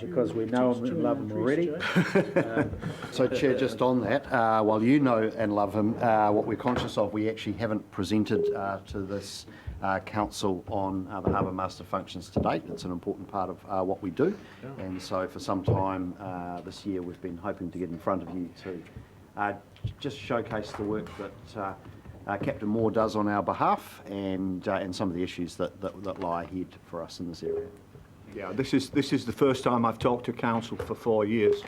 because we know them and love them already. So, Chair, just on that, while you know and love him, what we're conscious of, we actually haven't presented to this council on the Harbour Master functions to date. It's an important part of what we do, and so for some time this year we've been hoping to get in front of you to just showcase the work that Captain Moore does on our behalf, and some of the issues that lie ahead for us in this area. Yeah, this is the first time I've talked to council for 4 years,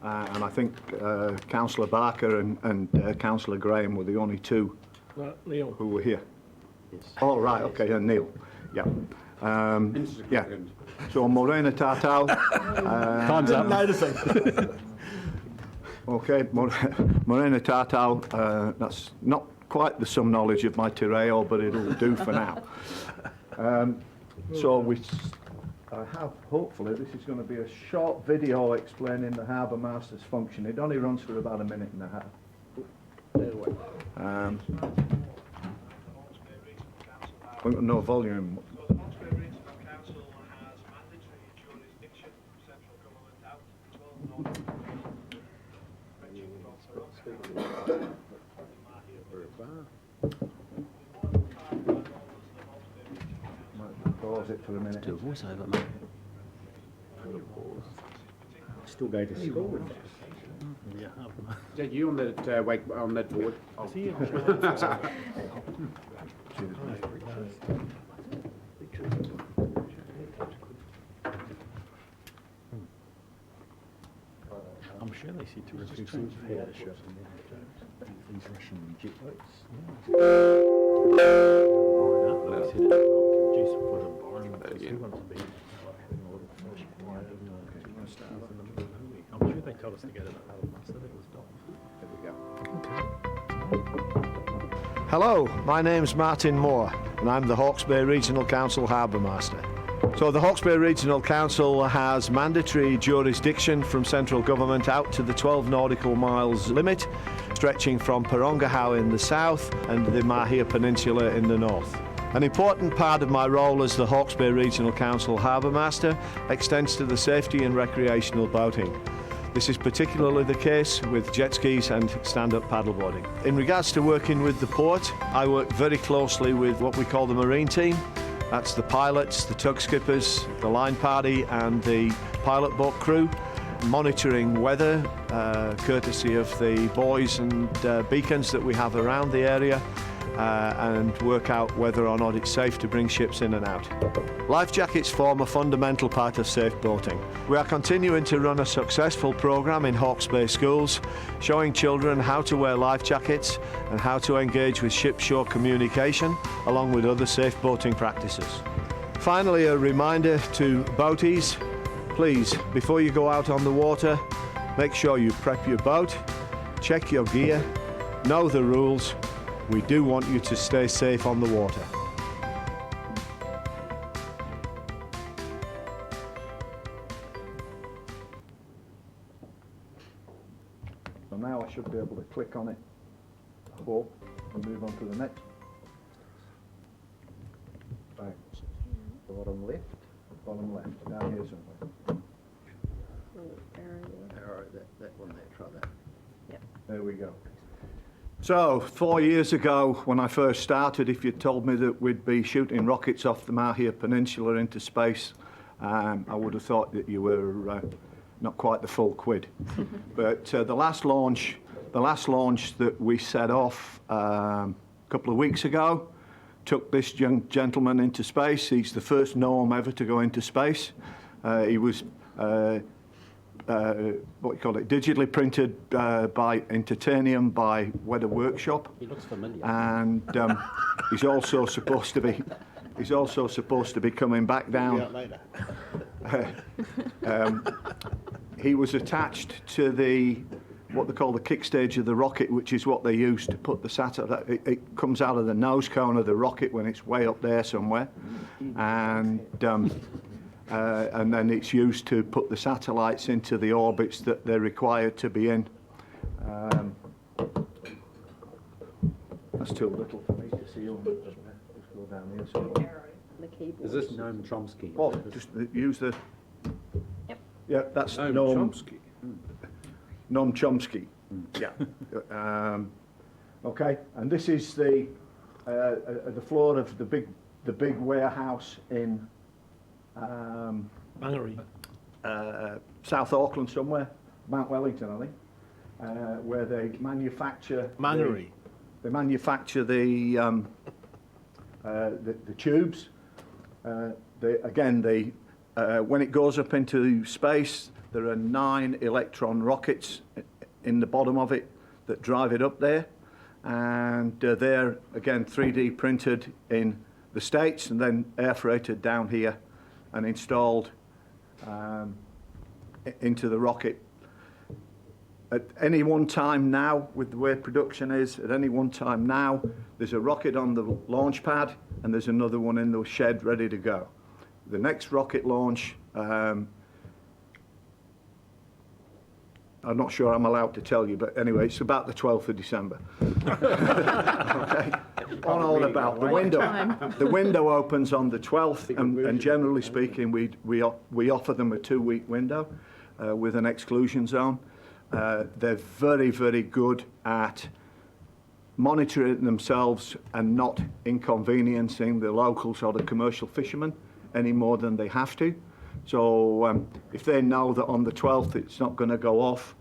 and I think Councillor Barker and Councillor Graham were the only two who were here. Yes. Oh, right, okay, and Neil. Yeah. Yeah. So Morena Tatau. Time's up. Okay, Morena Tatau. That's not quite the some knowledge of my Tireo, but it'll do for now. So I have, hopefully, this is going to be a short video explaining the Harbour Master's function. It only runs for about a minute and a half. We've got no volume. Hawkesbury Regional Council has mandatory jurisdiction from central government out to 12 North. Might pause it for a minute. Do a voiceover, mate. Still go to school with that. Yeah. Is that you on that on that board? Oh. I'm sure they said to refuse some hair to show these Russian jet boats. I'm sure they told us to go to the Harbour Master. That was Dom. Hello, my name's Martin Moore, and I'm the Hawkesbury Regional Council Harbour Master. So the Hawkesbury Regional Council has mandatory jurisdiction from central government out to the 12 nautical miles limit, stretching from Porongahau in the south and the Mahia Peninsula in the north. An important part of my role as the Hawkesbury Regional Council Harbour Master extends to the safety and recreational boating. This is particularly the case with jet skis and stand-up paddleboarding. In regards to working with the port, I work very closely with what we call the marine team. That's the pilots, the tug skippers, the line party and the pilot boat crew, monitoring weather, courtesy of the buoys and beacons that we have around the area, and work out whether or not it's safe to bring ships in and out. Life jackets form a fundamental part of safe boating. We are continuing to run a successful programme in Hawke's Bay schools, showing children how to wear life jackets and how to engage with ship-shore communication, along with other safe boating practices. Finally, a reminder to boaties, please, before you go out on the water, make sure you prep your boat, check your gear, know the rules. We do want you to stay safe on the water. So now I should be able to click on it, I hope, and move on to the next. Right, Bottom left. bottom left, down here somewhere. All right, that one there, try that. There we go. So, 4 years ago, when I first started, if you'd told me that we'd be shooting rockets off the Mahia Peninsula into space, I would have thought that you were not quite the full quid. But the last launch that we set off a couple of weeks ago took this young gentleman into space. He's the first gnome ever to go into space. He was what you call it, digitally printed in titanium by Weather Workshop. He looks familiar. And he's also supposed to be coming back down. Later. He was attached to what they call the kick stage of the rocket, which is what they use to put the satellite. It comes out of the nose cone of the rocket when it's way up there somewhere, and then it's used to put the satellites into the orbits that they're required to be in. That's too little for me to see. Just go down here somewhere. Is this Noam Chomsky? Oh, just use the... Yep. Yeah, that's Noam Noam Chomsky. Noam Chomsky. Yeah. Okay, and this is the floor of the big warehouse in Bangery. South Auckland somewhere, Mount Wellington, I think, where they manufacture Mangery. They manufacture the tubes. When it goes up into space, there are 9 electron rockets in the bottom of it that drive it up there, and they're again 3D printed in the States and then air freighted down here and installed into the rocket. At any one time now, with the way production is, at any one time now, there's a rocket on the launch pad and there's another one in the shed ready to go. The next rocket launch, I'm not sure I'm allowed to tell you, but anyway, it's about the 12th of December. Okay. On all about the window. The window opens on the 12th, and generally speaking, we offer them a 2-week window with an exclusion zone. They're very, very good at monitoring themselves and not inconveniencing the locals or the commercial fishermen any more than they have to. So if they know that on the 12th it's not going to go off,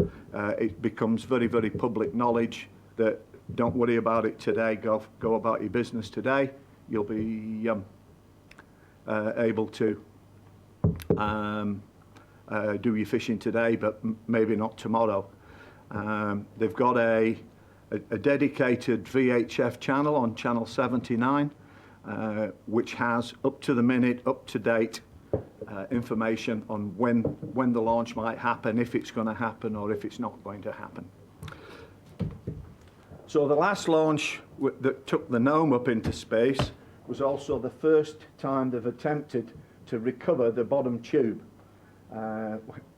it becomes very, very public knowledge that don't worry about it today, go about your business today. You'll be able to do your fishing today, but maybe not tomorrow. They've got a dedicated VHF channel on channel 79, which has up to the minute, up to date information on when the launch might happen, if it's going to happen or if it's not going to happen. So the last launch that took the Noam up into space was also the first time they've attempted to recover the bottom tube.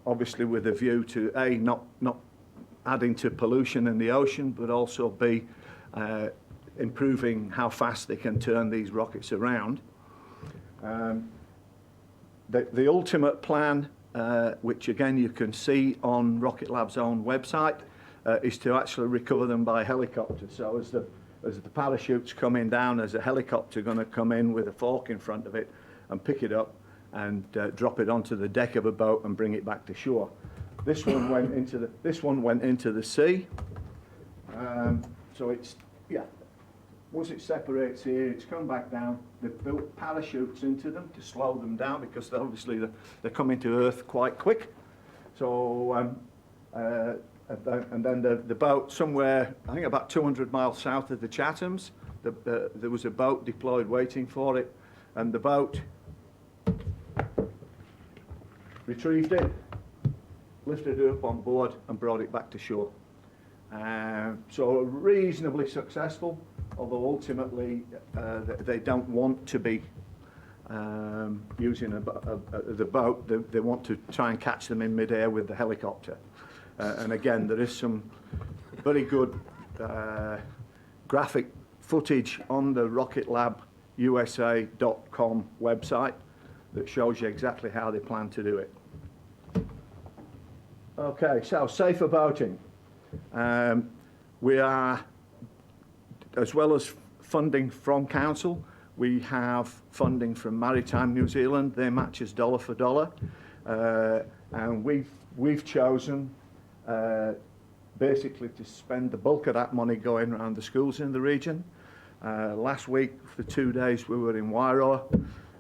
Obviously with a view to A, not adding to pollution in the ocean, but also B, improving how fast they can turn these rockets around. The ultimate plan, which again you can see on Rocket Lab's own website, is to actually recover them by helicopter. So as the parachute's coming down, there's a helicopter going to come in with a fork in front of it and pick it up and drop it onto the deck of a boat and bring it back to shore. This one went into the sea. So it's, yeah, once it separates here, it's come back down. They've built parachutes into them to slow them down because obviously they're coming to Earth quite quick. So and then the boat somewhere, I think about 200 miles south of the Chathams, there was a boat deployed waiting for it, and the boat retrieved it, lifted it up on board and brought it back to shore. So reasonably successful, although ultimately they don't want to be using the boat. They want to try and catch them in midair with the helicopter. And again, there is some very good graphic footage on the RocketLabUSA.com website that shows you exactly how they plan to do it. Okay, so safer boating. We are, as well as funding from council, we have funding from Maritime New Zealand. They match us dollar for dollar, and we've chosen basically to spend the bulk of that money going around the schools in the region. Last week, for 2 days, we were in Wairoa,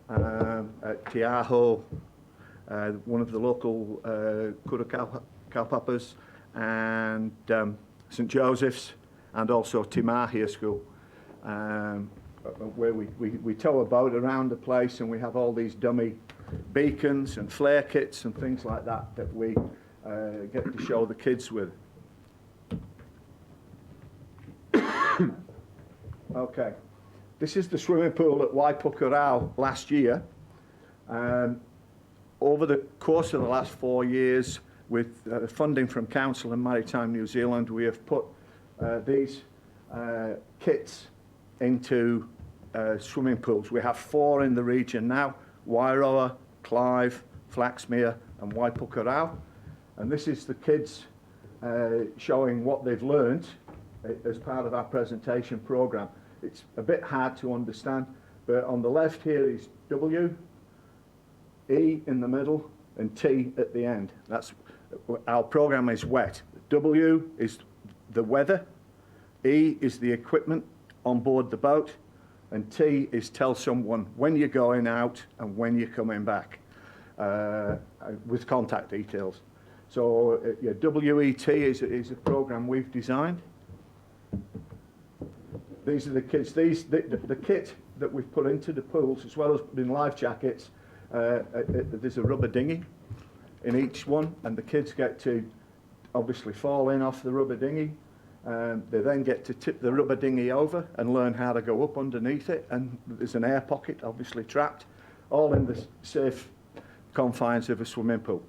at Te Aho, one of the local kura kaupapas, and St Joseph's, and also Te Mahia School, where we tow a boat around the place, and we have all these dummy beacons and flare kits and things like that that we get to show the kids with. Okay, this is the swimming pool at Waipukurau last year. Over the course of the last 4 years, with funding from Council and Maritime New Zealand, we have put these kits into swimming pools. We have 4 in the region now: Wairoa, Clive, Flaxmere, and Waipukurau. And this is the kids showing what they've learned as part of our presentation programme. It's a bit hard to understand, but on the left here is W, E in the middle, and T at the end. That's our programme is WET. W is the weather, E is the equipment on board the boat, and T is tell someone when you're going out and when you're coming back, with contact details. So yeah, WET is a program we've designed. These are the kids. The kit that we've put into the pools, as well as putting life jackets, there's a rubber dinghy in each one, and the kids get to obviously fall in off the rubber dinghy. They then get to tip the rubber dinghy over and learn how to go up underneath it, and there's an air pocket obviously trapped, all in the safe confines of a swimming pool.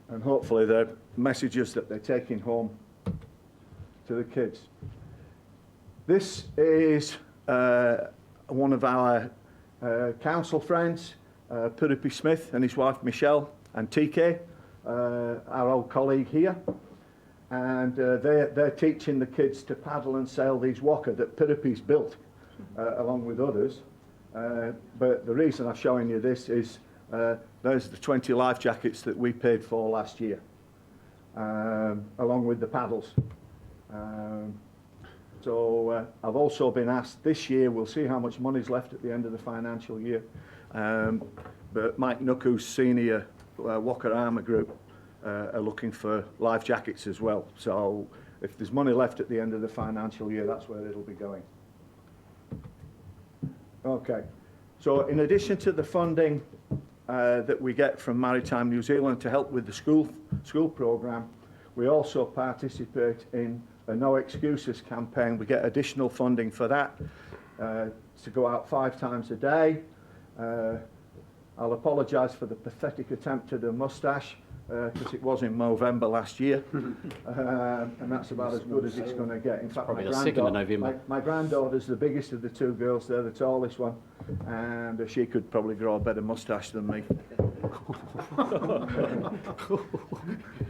And hopefully they're messages that they're taking home to the kids. This is one of our council friends, Purupi Smith and his wife Michelle, and TK, our old colleague here. And they're teaching the kids to paddle and sail these waka that Purupi's built, along with others. But the reason I'm showing you this is there's the 20 life jackets that we paid for last year, along with the paddles. So I've also been asked this year, we'll see how much money's left at the end of the financial year, but Mike Nuku's senior Wakarama group are looking for life jackets as well. So if there's money left at the end of the financial year, that's where it'll be going. Okay, so in addition to the funding that we get from Maritime New Zealand to help with the school programme, we also participate in a No Excuses campaign. We get additional funding for that to go out 5 times a day. I'll apologise for the pathetic attempt at a moustache because it was in November last year, and that's about as good as it's going to get. In fact, Probably the 2nd of November. My granddaughter's the biggest of the 2 girls. They're the tallest one, and she could probably grow a better moustache than me.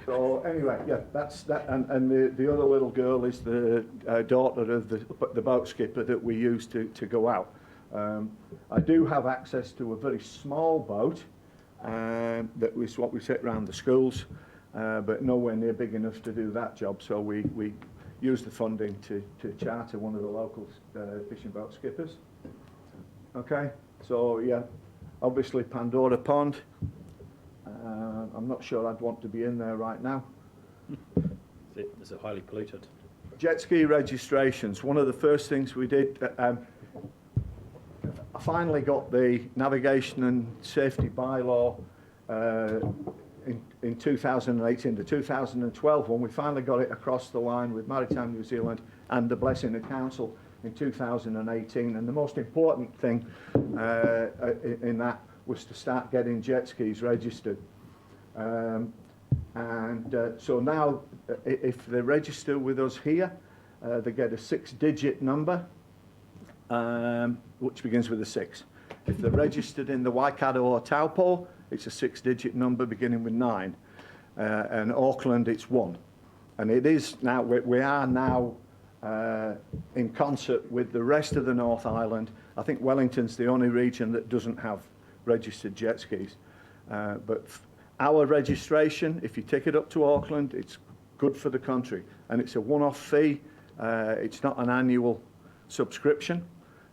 So anyway, yeah, that's that. And the other little girl is the daughter of the boat skipper that we use to go out. I do have access to a very small boat that was what we set around the schools, but nowhere near big enough to do that job. So we use the funding to charter one of the local fishing boat skippers. Okay, so yeah, obviously Pandora Pond. I'm not sure I'd want to be in there right now. Is it highly polluted? Jet ski registrations. One of the first things we did, I finally got the navigation and safety bylaw in 2018. The 2012 one, we finally got it across the line with Maritime New Zealand and the blessing of council in 2018. And the most important thing in that was to start getting jet skis registered. So now, if they register with us here, they get a 6-digit number, which begins with a 6. If they're registered in the Waikato or Taupo, it's a 6-digit number beginning with 9. And Auckland, it's 1. And it is now, we are now in concert with the rest of the North Island. I think Wellington's the only region that doesn't have registered jet skis. But our registration, if you take it up to Auckland, it's good for the country. And it's a one-off fee. It's not an annual subscription.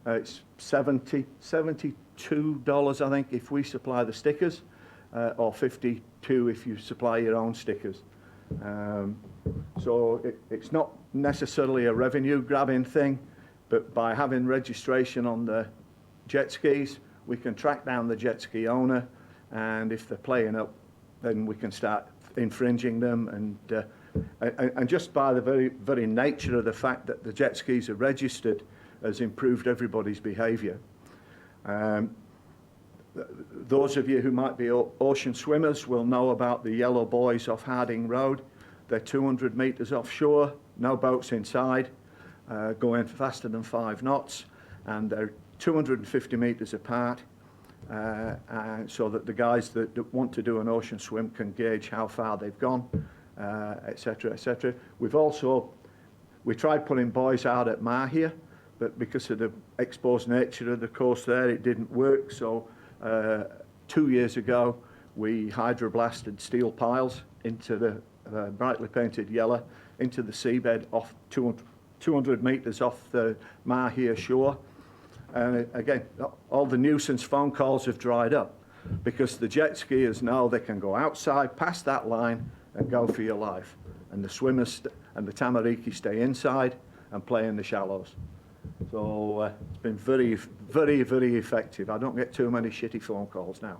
It's $72, I think, if we supply the stickers, or $52 if you supply your own stickers. So it's not necessarily a revenue-grabbing thing, but by having registration on the jet skis, we can track down the jet ski owner, and if they're playing up, then we can start infringing them. And just by the very nature of the fact that the jet skis are registered has improved everybody's behaviour. Those of you who might be ocean swimmers will know about the Yellow Buoys off Harding Road. They're 200 metres offshore, no boats inside, going faster than 5 knots, and they're 250 metres apart. and so that the guys that want to do an ocean swim can gauge how far they've gone, etc., etc. We tried putting boys out at Mahia, but because of the exposed nature of the coast there, it didn't work. So 2 years ago, we hydroblasted steel piles into the brightly painted yellow into the seabed off 200 metres off the Mahia shore. And again, all the nuisance phone calls have dried up because the jet skiers know they can go outside past that line and go for your life. And the swimmers and the tamariki stay inside and play in the shallows. So it's been very, very, very effective. I don't get too many shitty phone calls now.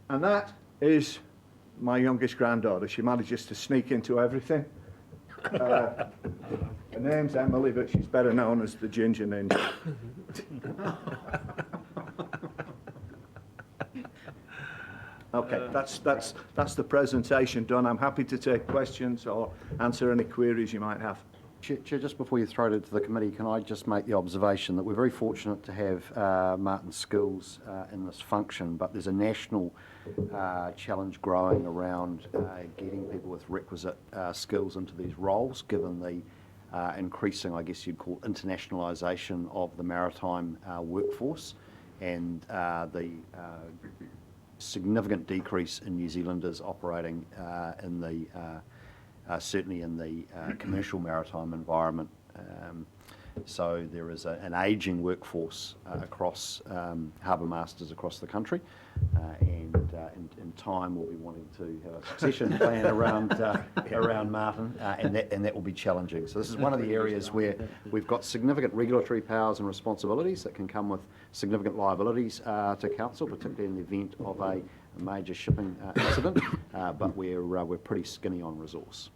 And that is my youngest granddaughter. She manages to sneak into everything. Her name's Emily, but she's better known as the Ginger Ninja. Okay, that's the presentation done. I'm happy to take questions or answer any queries you might have. Chair, just before you throw it to the committee, can I just make the observation that we're very fortunate to have Martin Schools in this function, but there's a national challenge growing around getting people with requisite skills into these roles, given the increasing, I guess you'd call, internationalisation of the maritime workforce and the significant decrease in New Zealanders operating in the certainly in the commercial maritime environment. So there is an ageing workforce across harbour masters across the country, and in time we'll be wanting to have a succession plan around Martin, and that will be challenging. So this is one of the areas where we've got significant regulatory powers and responsibilities that can come with significant liabilities to council, particularly in the event of a major shipping incident, but we're pretty skinny on resource.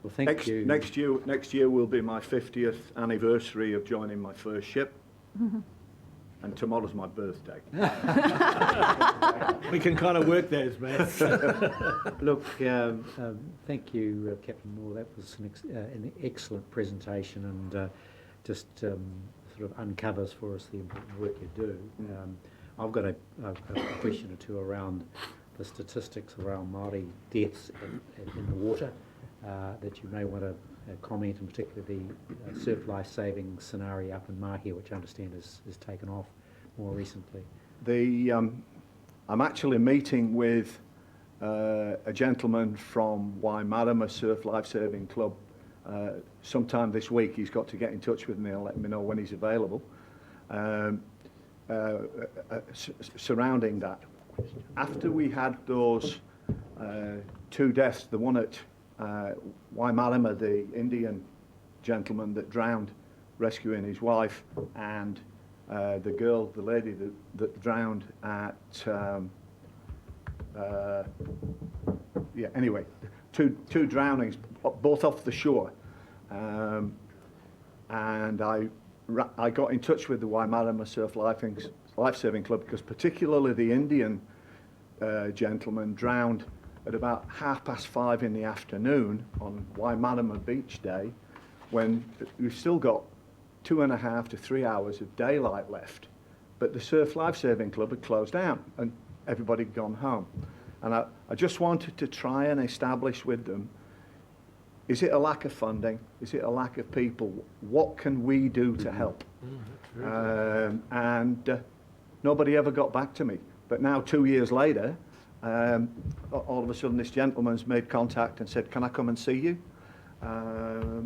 Well, thank you. Next year will be my 50th anniversary of joining my first ship, and tomorrow's my birthday. We can kind of work those, man. Look, thank you, Captain Moore. That was an excellent presentation, and just sort of uncovers for us the important work you do. I've got a question or two around the statistics around Māori deaths in the water that you may want to comment, and particularly the surf life-saving scenario up in Mahia, which I understand has taken off more recently. I'm actually meeting with a gentleman from Waimarama Surf Life-Saving Club sometime this week. He's got to get in touch with me and let me know when he's available. Surrounding that, after we had those 2 deaths, the one at Waimarama, the Indian gentleman that drowned rescuing his wife, and the lady that drowned at anyway, two drownings, both off the shore, and I got in touch with the Waimarama Surf Life-Saving Club because particularly the Indian gentleman drowned at about 5:30 in the afternoon on Waimarama Beach Day, when we've still got 2.5 to 3 hours of daylight left, but the Surf Life-Saving Club had closed down and everybody had gone home. And I just wanted to try and establish with them, is it a lack of funding? Is it a lack of people? What can we do to help? Nobody ever got back to me. But now 2 years later, all of a sudden this gentleman's made contact and said, can I come and see you? I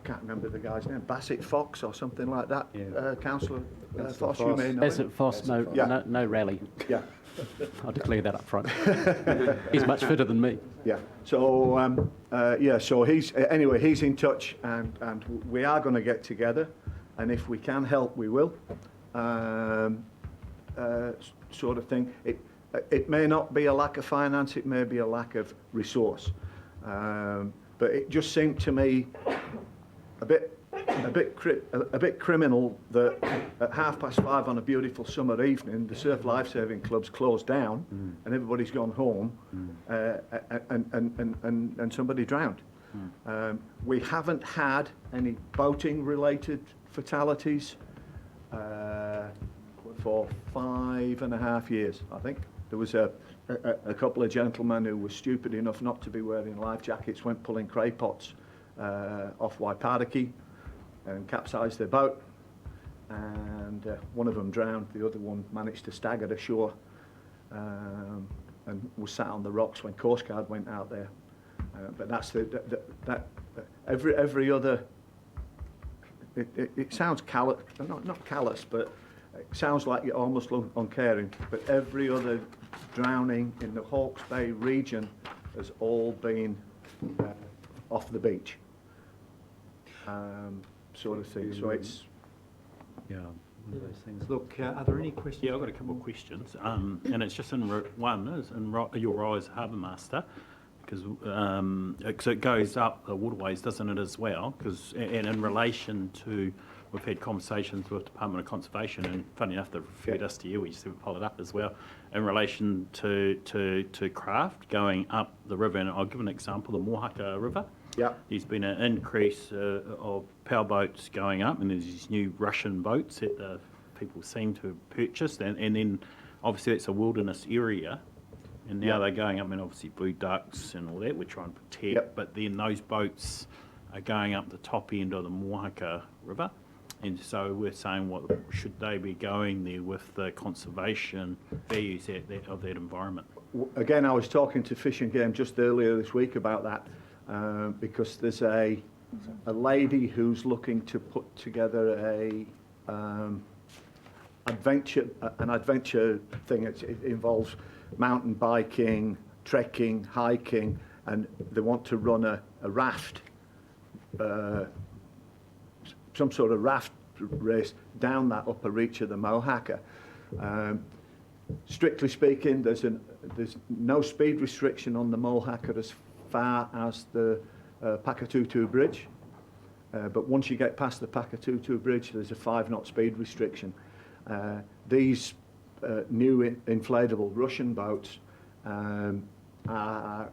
can't remember the guy's name, Bassett Fox or something like that. Yeah. Councillor Foss, you may know him. Bassett Foss, no rally. Yeah. I'll declare that up front. He's much fitter than me. Yeah. So so he's in touch, and we are going to get together, and if we can help, we will. Sort of thing. It may not be a lack of finance. It may be a lack of resource. But it just seemed to me a bit criminal that at 5:30 on a beautiful summer evening, the Surf Life-Saving Club's closed down and everybody's gone home, and somebody drowned. We haven't had any boating-related fatalities for 5.5 years, I think. There was a couple of gentlemen who were stupid enough not to be wearing life jackets, went pulling cray pots off Waipariki and capsized their boat. And one of them drowned, the other one managed to stagger ashore and was sat on the rocks when Coast Guard went out there. But that's every other. It sounds callous, not callous, but it sounds like you're almost uncaring. But every other drowning in the Hawke's Bay region has all been off the beach, sort of thing. So it's. Yeah, one of those things. Look, are there any questions? Yeah, I've got a couple of questions, and it's just one is in your role as harbour master, because it goes up the waterways, doesn't it, as well? And in relation to, we've had conversations with Department of Conservation, and funny enough, they've referred us to you. We just have followed up as well in relation to craft going up the river. And I'll give an example: the Mohaka River. Yeah. There's been an increase of powerboats going up, and there's these new Russian boats that people seem to have purchased, and then obviously it's a wilderness area, and now they're going up, and obviously blue ducks and all that we're trying to protect, but then those boats are going up the top end of the Mohaka River, and so we're saying, what should they be going there with the conservation values of that environment? Again, I was talking to Fish and Game just earlier this week about that. Because there's a lady who's looking to put together an adventure thing. It involves mountain biking, trekking, hiking, and they want to run a raft, some sort of raft race down that upper reach of the Mohaka. Strictly speaking, there's no speed restriction on the Mohaka as far as the Pakatutu Bridge, but once you get past the Pakatutu Bridge, there's a 5-knot speed restriction. These new inflatable Russian boats are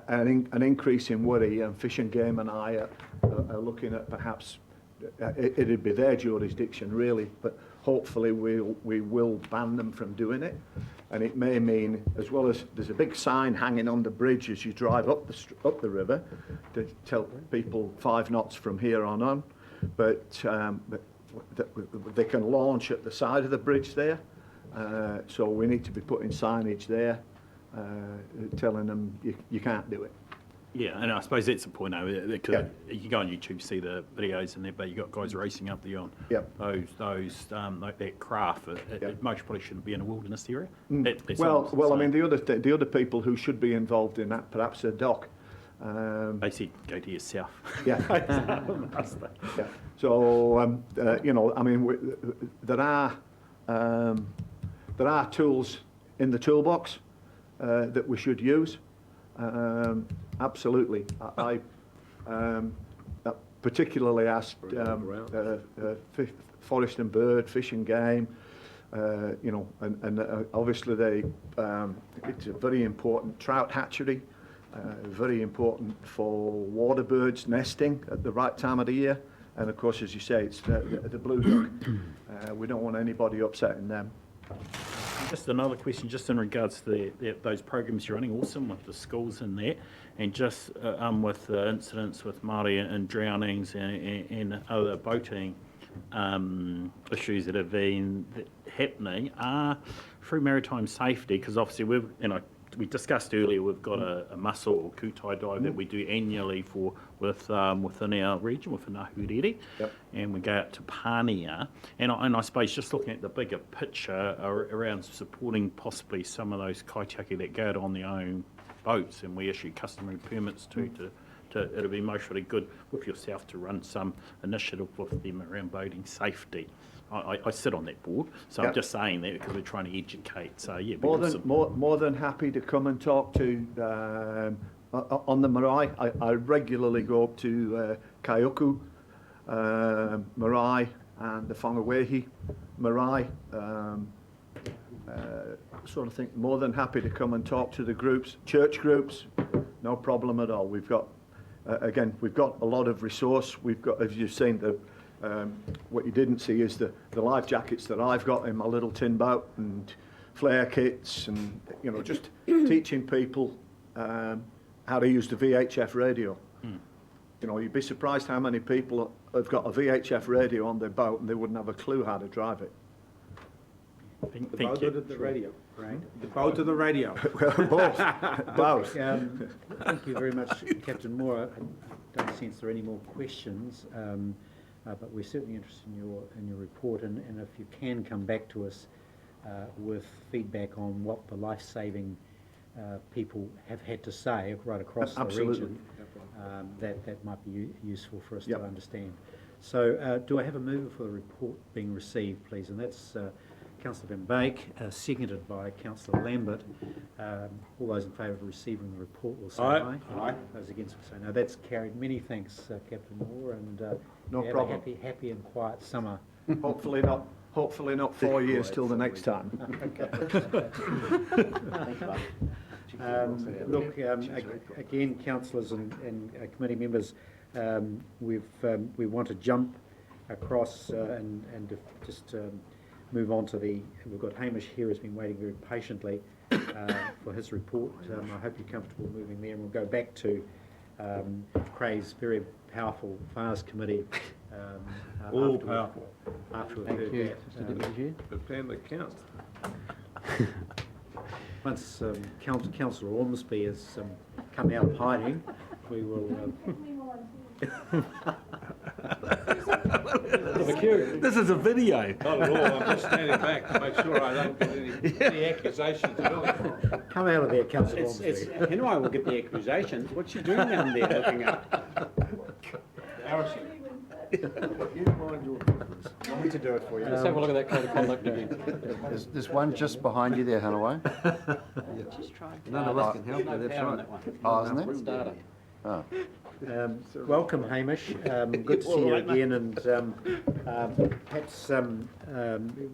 an increase in worry, and Fish and Game and I are looking at perhaps it'd be their jurisdiction really, but hopefully we will ban them from doing it. And it may mean, as well as there's a big sign hanging on the bridge as you drive up the river to tell people 5 knots from here on, but they can launch at the side of the bridge there. So we need to be putting signage there telling them you can't do it. Yeah, and I suppose that's the point, because you go on YouTube, see the videos and that, but you got guys racing up there on that craft. It most probably shouldn't be in a wilderness area. Well, I mean, the other people who should be involved in that perhaps are DOC. They said go to yourself. Yeah. Yeah. So you know, I mean, there are tools in the toolbox that we should use. Absolutely. I particularly asked Forest and Bird, Fish and Game, you know, and obviously it's a very important trout hatchery, very important for water birds nesting at the right time of the year, and of course, as you say, it's the blue duck. We don't want anybody upsetting them. Just another question, just in regards to those programs you're running, awesome with the schools and that, and just with the incidents with Māori and drownings and other boating issues that have been happening, through maritime safety, because obviously we discussed earlier, we've got a mussel or kutai dive that we do annually within our region, within Ahuriri, and we go out to Pānia, and I suppose just looking at the bigger picture around supporting possibly some of those kaitiaki that go out on their own boats, and we issue customary permits it'll be most really good with yourself to run some initiative with them around boating safety. I sit on that board, so I'm just saying that because we're trying to educate. So yeah, more than happy to come and talk to on the marae. I regularly go up to Kaioku marae and the Whangawehi marae. Sort of thing. More than happy to come and talk to the groups, church groups. No problem at all. We've got again, we've got a lot of resource. We've got, as you've seen, what you didn't see is the life jackets that I've got in my little tin boat, and flare kits, and just teaching people how to use the VHF radio. You'd be surprised how many people have got a VHF radio on their boat and they wouldn't have a clue how to drive it. The Thank boat you. or the radio? Right. The boat or the radio? Well, both. Both. Thank you very much, Captain Moore. I don't sense there are any more questions, but we're certainly interested in your report, and if you can come back to us with feedback on what the life-saving people have had to say right across the region, that might be useful for us to understand. So do I have a mover for the report being received, please? And that's Councillor Van Beek, seconded by Councillor Lambert. All those in favour of receiving the report will say aye. Aye. Those against will say no. That's carried. Many thanks, Captain Moore, and No have problem. a happy and quiet summer. Hopefully not 4 years till the next time. Look, again, councillors and committee members, we want to jump across and just move on to we've got Hamish here who's been waiting very patiently for his report. I hope you're comfortable moving there, and we'll go back to Craig's very powerful FARS committee. All after powerful. After we've Thank heard you, that. Mr Deputy Chair. The plan that counts. Once Councillor Ormsby has come out of hiding, we will... This is a video. Not at all, I'm just standing back to make sure I don't get any accusations at all. Come out of there, Councillor Ormsby. It's Henry will get the accusations. What's she doing down there looking up? Embarrassing. You mind your business. Want me to do it for you? Let's have a look at that code of conduct again. There's one just behind you there, Hanaway. Just try. None of us can help you, that's right. Oh, isn't there? Starter. Oh. Welcome, Hamish. Good to see you again, and perhaps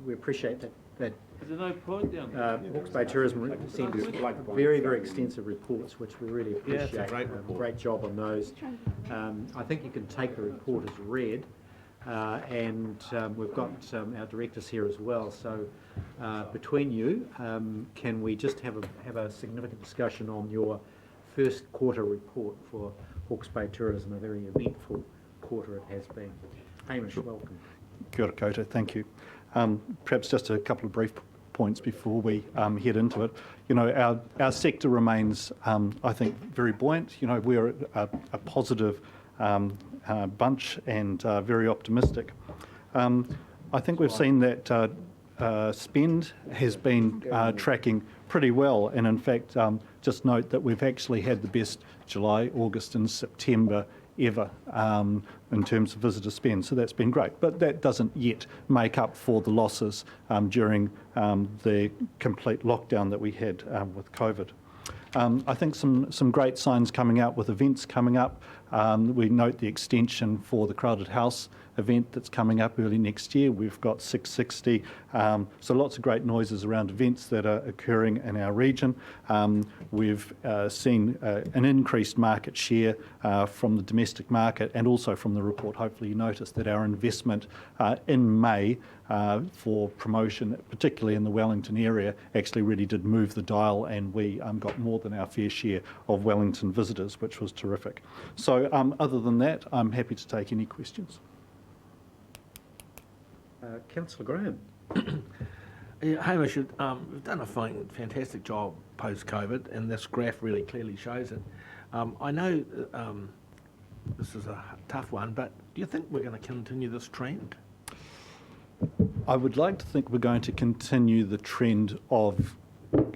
we appreciate that Is there no point down there? Hawke's Bay Tourism sends very, very extensive reports, which we really Yeah, it's appreciate. a great report. Great job on those. I think you can take the report as read, and we've got our directors here as well. So between you, can we just have a significant discussion on your first quarter report for Hawke's Bay Tourism, a very eventful quarter it has been. Hamish, welcome. Kia ora koutou, thank you. Perhaps just a couple of brief points before we head into it. Our sector remains, I think, very buoyant. We're a positive bunch and very optimistic. I think we've seen that spend has been tracking pretty well, and in fact, just note that we've actually had the best July, August and September ever in terms of visitor spend, so that's been great. But that doesn't yet make up for the losses during the complete lockdown that we had with COVID. I think some great signs coming out with events coming up. We note the extension for the Crowded House event that's coming up early next year. We've got 660, so lots of great noises around events that are occurring in our region. We've seen an increased market share from the domestic market, and also from the report, hopefully you noticed that our investment in May for promotion, particularly in the Wellington area, actually really did move the dial, and we got more than our fair share of Wellington visitors, which was terrific. So other than that, I'm happy to take any questions. Councillor Graham. Yeah, Hamish, you've done a fantastic job post-COVID, and this graph really clearly shows it. I know this is a tough one, but do you think we're going to continue this trend? I would like to think we're going to continue the trend of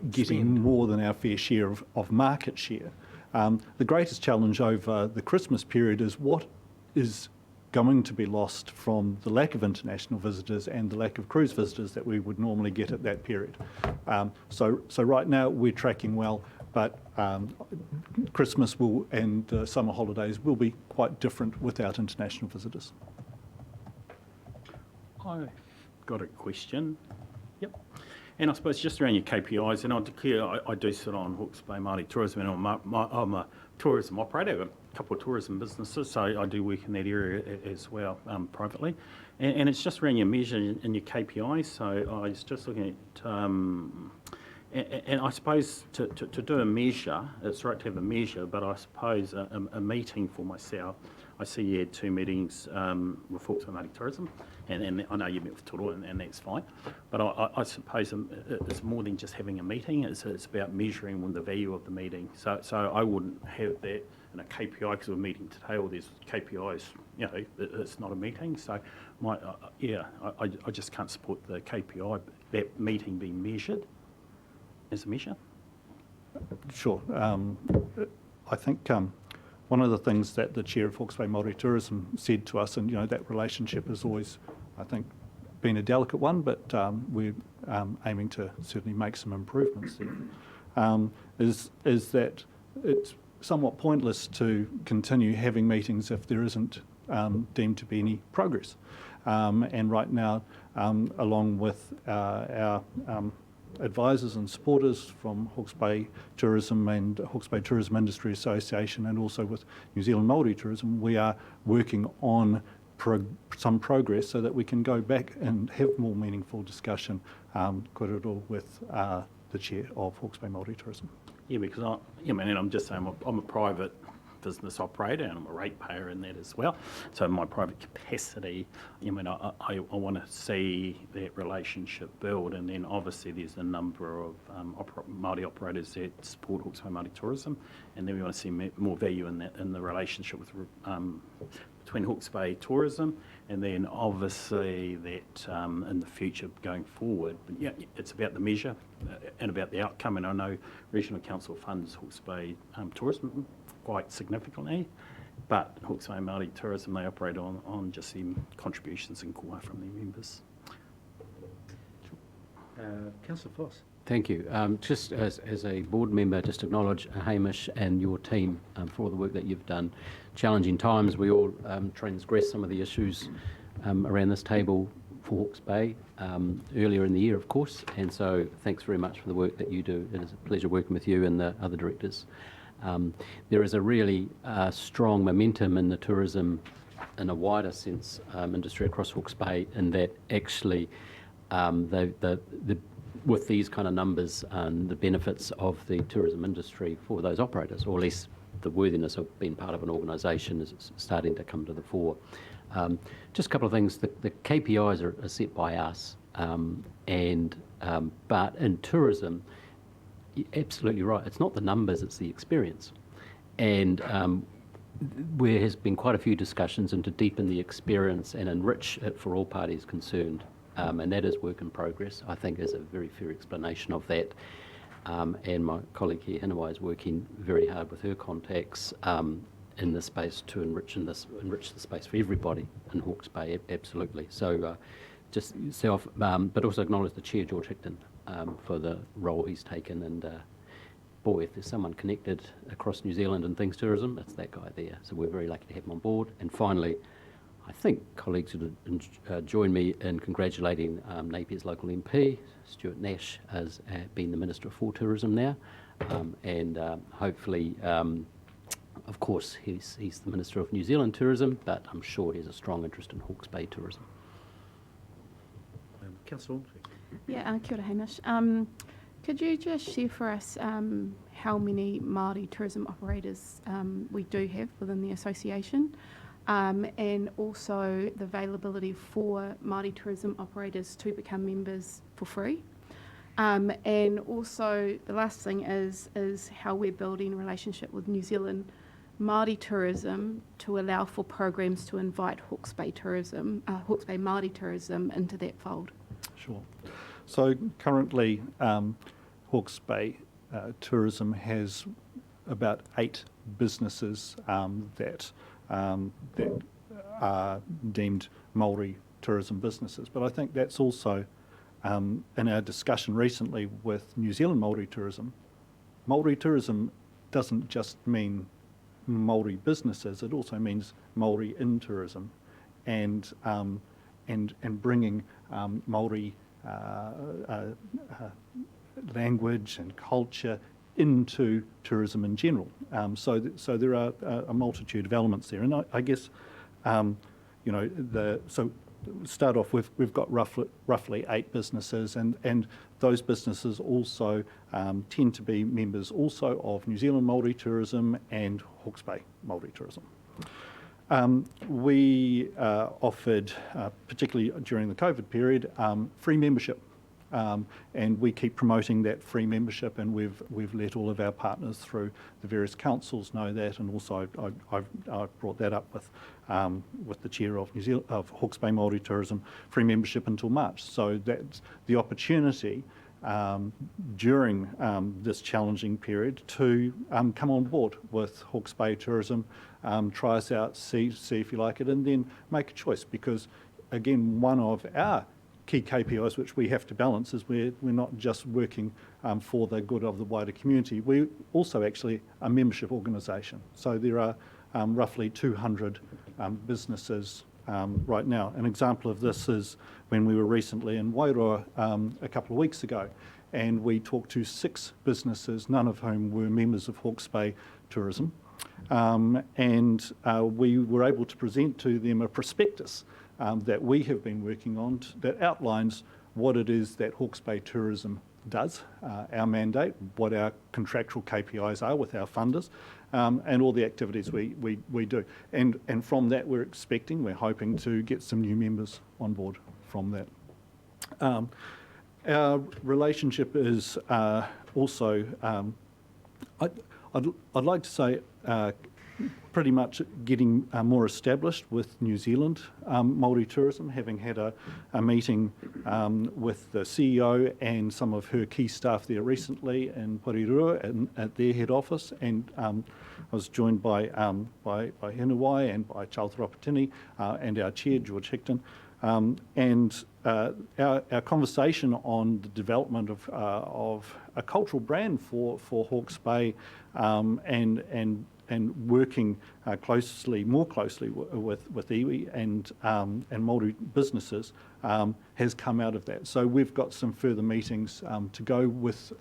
getting more than our fair share of market share. The greatest challenge over the Christmas period is what is going to be lost from the lack of international visitors and the lack of cruise visitors that we would normally get at that period. So right now we're tracking well, but Christmas and summer holidays will be quite different without international visitors. I've got a question. Yep. And I suppose just around your KPIs, and I declare I do sit on Hawke's Bay Māori Tourism, and I'm a tourism operator. couple of tourism businesses, so I do work in that area as well, privately. And it's just around your measure and your KPIs, so I was just looking at, and I suppose to do a measure, it's right to have a measure, but I suppose a meeting for myself, I see you had 2 meetings with Hawke's Bay Māori Tourism, and I know you met with Toro, and that's fine, but I suppose it's more than just having a meeting, it's about measuring the value of the meeting. So I wouldn't have that in a KPI because we're meeting today, or there's KPIs, you know, it's not a meeting. So I just can't support the KPI, that meeting being measured as a measure. Sure. I think one of the things that the chair of Hawke's Bay Māori Tourism said to us, and that relationship has always, I think, been a delicate one, but we're aiming to certainly make some improvements there, is that it's somewhat pointless to continue having meetings if there isn't deemed to be any progress. And right now, along with our advisors and supporters from Hawke's Bay Tourism and Hawke's Bay Tourism Industry Association, and also with New Zealand Māori Tourism, we are working on some progress so that we can go back and have more meaningful discussion, korero, with the chair of Hawke's Bay Māori Tourism. Yeah, because I'm just saying I'm a private business operator and I'm a ratepayer in that as well. So in my private capacity, I want to see that relationship build, and then obviously there's a number of Māori operators that support Hawke's Bay Māori Tourism, and then we want to see more value in that, in the relationship with between Hawke's Bay Tourism, and then obviously that in the future going forward. But yeah, it's about the measure and about the outcome, and I know Regional Council funds Hawke's Bay Tourism quite significantly, but Hawke's Bay Māori Tourism, they operate on just the contributions and koa from their members. Councillor Foss. Thank you. Just as a board member, just acknowledge Hamish and your team for all the work that you've done. Challenging times, we all transgress some of the issues around this table for Hawke's Bay earlier in the year, of course, and so thanks very much for the work that you do. It is a pleasure working with you and the other directors. There is a really strong momentum in the tourism in a wider sense industry across Hawke's Bay, in that actually with these kind of numbers and the benefits of the tourism industry for those operators, or at least the worthiness of being part of an organisation, is starting to come to the fore. Just a couple of things. The KPIs are set by us, but in tourism, you're absolutely right. It's not the numbers, it's the experience. And there has been quite a few discussions to deepen the experience and enrich it for all parties concerned. And that is work in progress. I think is a very fair explanation of that. And my colleague here, Hinawai, is working very hard with her contacts in this space to enrich the space for everybody in Hawke's Bay, absolutely. So just yourself, but also acknowledge the chair, George Hickton, for the role he's taken. And boy, if there's someone connected across New Zealand in things tourism, it's that guy there. So we're very lucky to have him on board. And finally, I think colleagues would join me in congratulating Napier's local MP, Stuart Nash, as being the Minister for Tourism now, and hopefully, of course, he's the Minister of New Zealand Tourism, but I'm sure he has a strong interest in Hawke's Bay tourism. Councillor Ormsby. Yeah, kia ora, Hamish. Could you just share for us how many Māori tourism operators we do have within the association? And also the availability for Māori tourism operators to become members for free. And also the last thing is how we're building a relationship with New Zealand Māori Tourism to allow for programs to invite Hawke's Bay Hawke's Bay Māori Tourism into that fold. Sure. So currently, Hawke's Bay Tourism has about 8 businesses that are deemed Māori tourism businesses. But I think that's also, in our discussion recently with New Zealand Māori tourism doesn't just mean Māori businesses, it also means Māori in tourism, and bringing Māori language and culture into tourism in general. So there are a multitude of elements there, and I guess so. Start off with, we've got roughly 8 businesses, and those businesses also tend to be members also of New Zealand Māori Tourism and Hawke's Bay Māori Tourism. We offered, particularly during the COVID period, free membership. And we keep promoting that free membership, and we've let all of our partners through the various councils know that, and also I've brought that up with the chair of Hawke's Bay Māori Tourism, free membership until March. So that's the opportunity during this challenging period to come on board with Hawke's Bay Tourism, try us out, see if you like it, and then make a choice, because again, one of our key KPIs which we have to balance is we're not just working for the good of the wider community. We also actually a membership organisation. So there are roughly 200 businesses right now. An example of this is when we were recently in Wairoa a couple of weeks ago, and we talked to 6 businesses, none of whom were members of Hawke's Bay Tourism, and we were able to present to them a prospectus that we have been working on that outlines what it is that Hawke's Bay Tourism does, our mandate, what our contractual KPIs are with our funders, and all the activities we do. And from that we're hoping to get some new members on board from that. Our relationship is also, I'd like to say, pretty much getting more established with New Zealand Māori Tourism, having had a meeting with the CEO and some of her key staff there recently in Porirua at their head office, and I was joined by Henawai and by Charles Rapatini and our chair, George Hickton, and our conversation on the development of a cultural brand for Hawke's Bay and working more closely with iwi and Māori businesses has come out of that. So we've got some further meetings to go with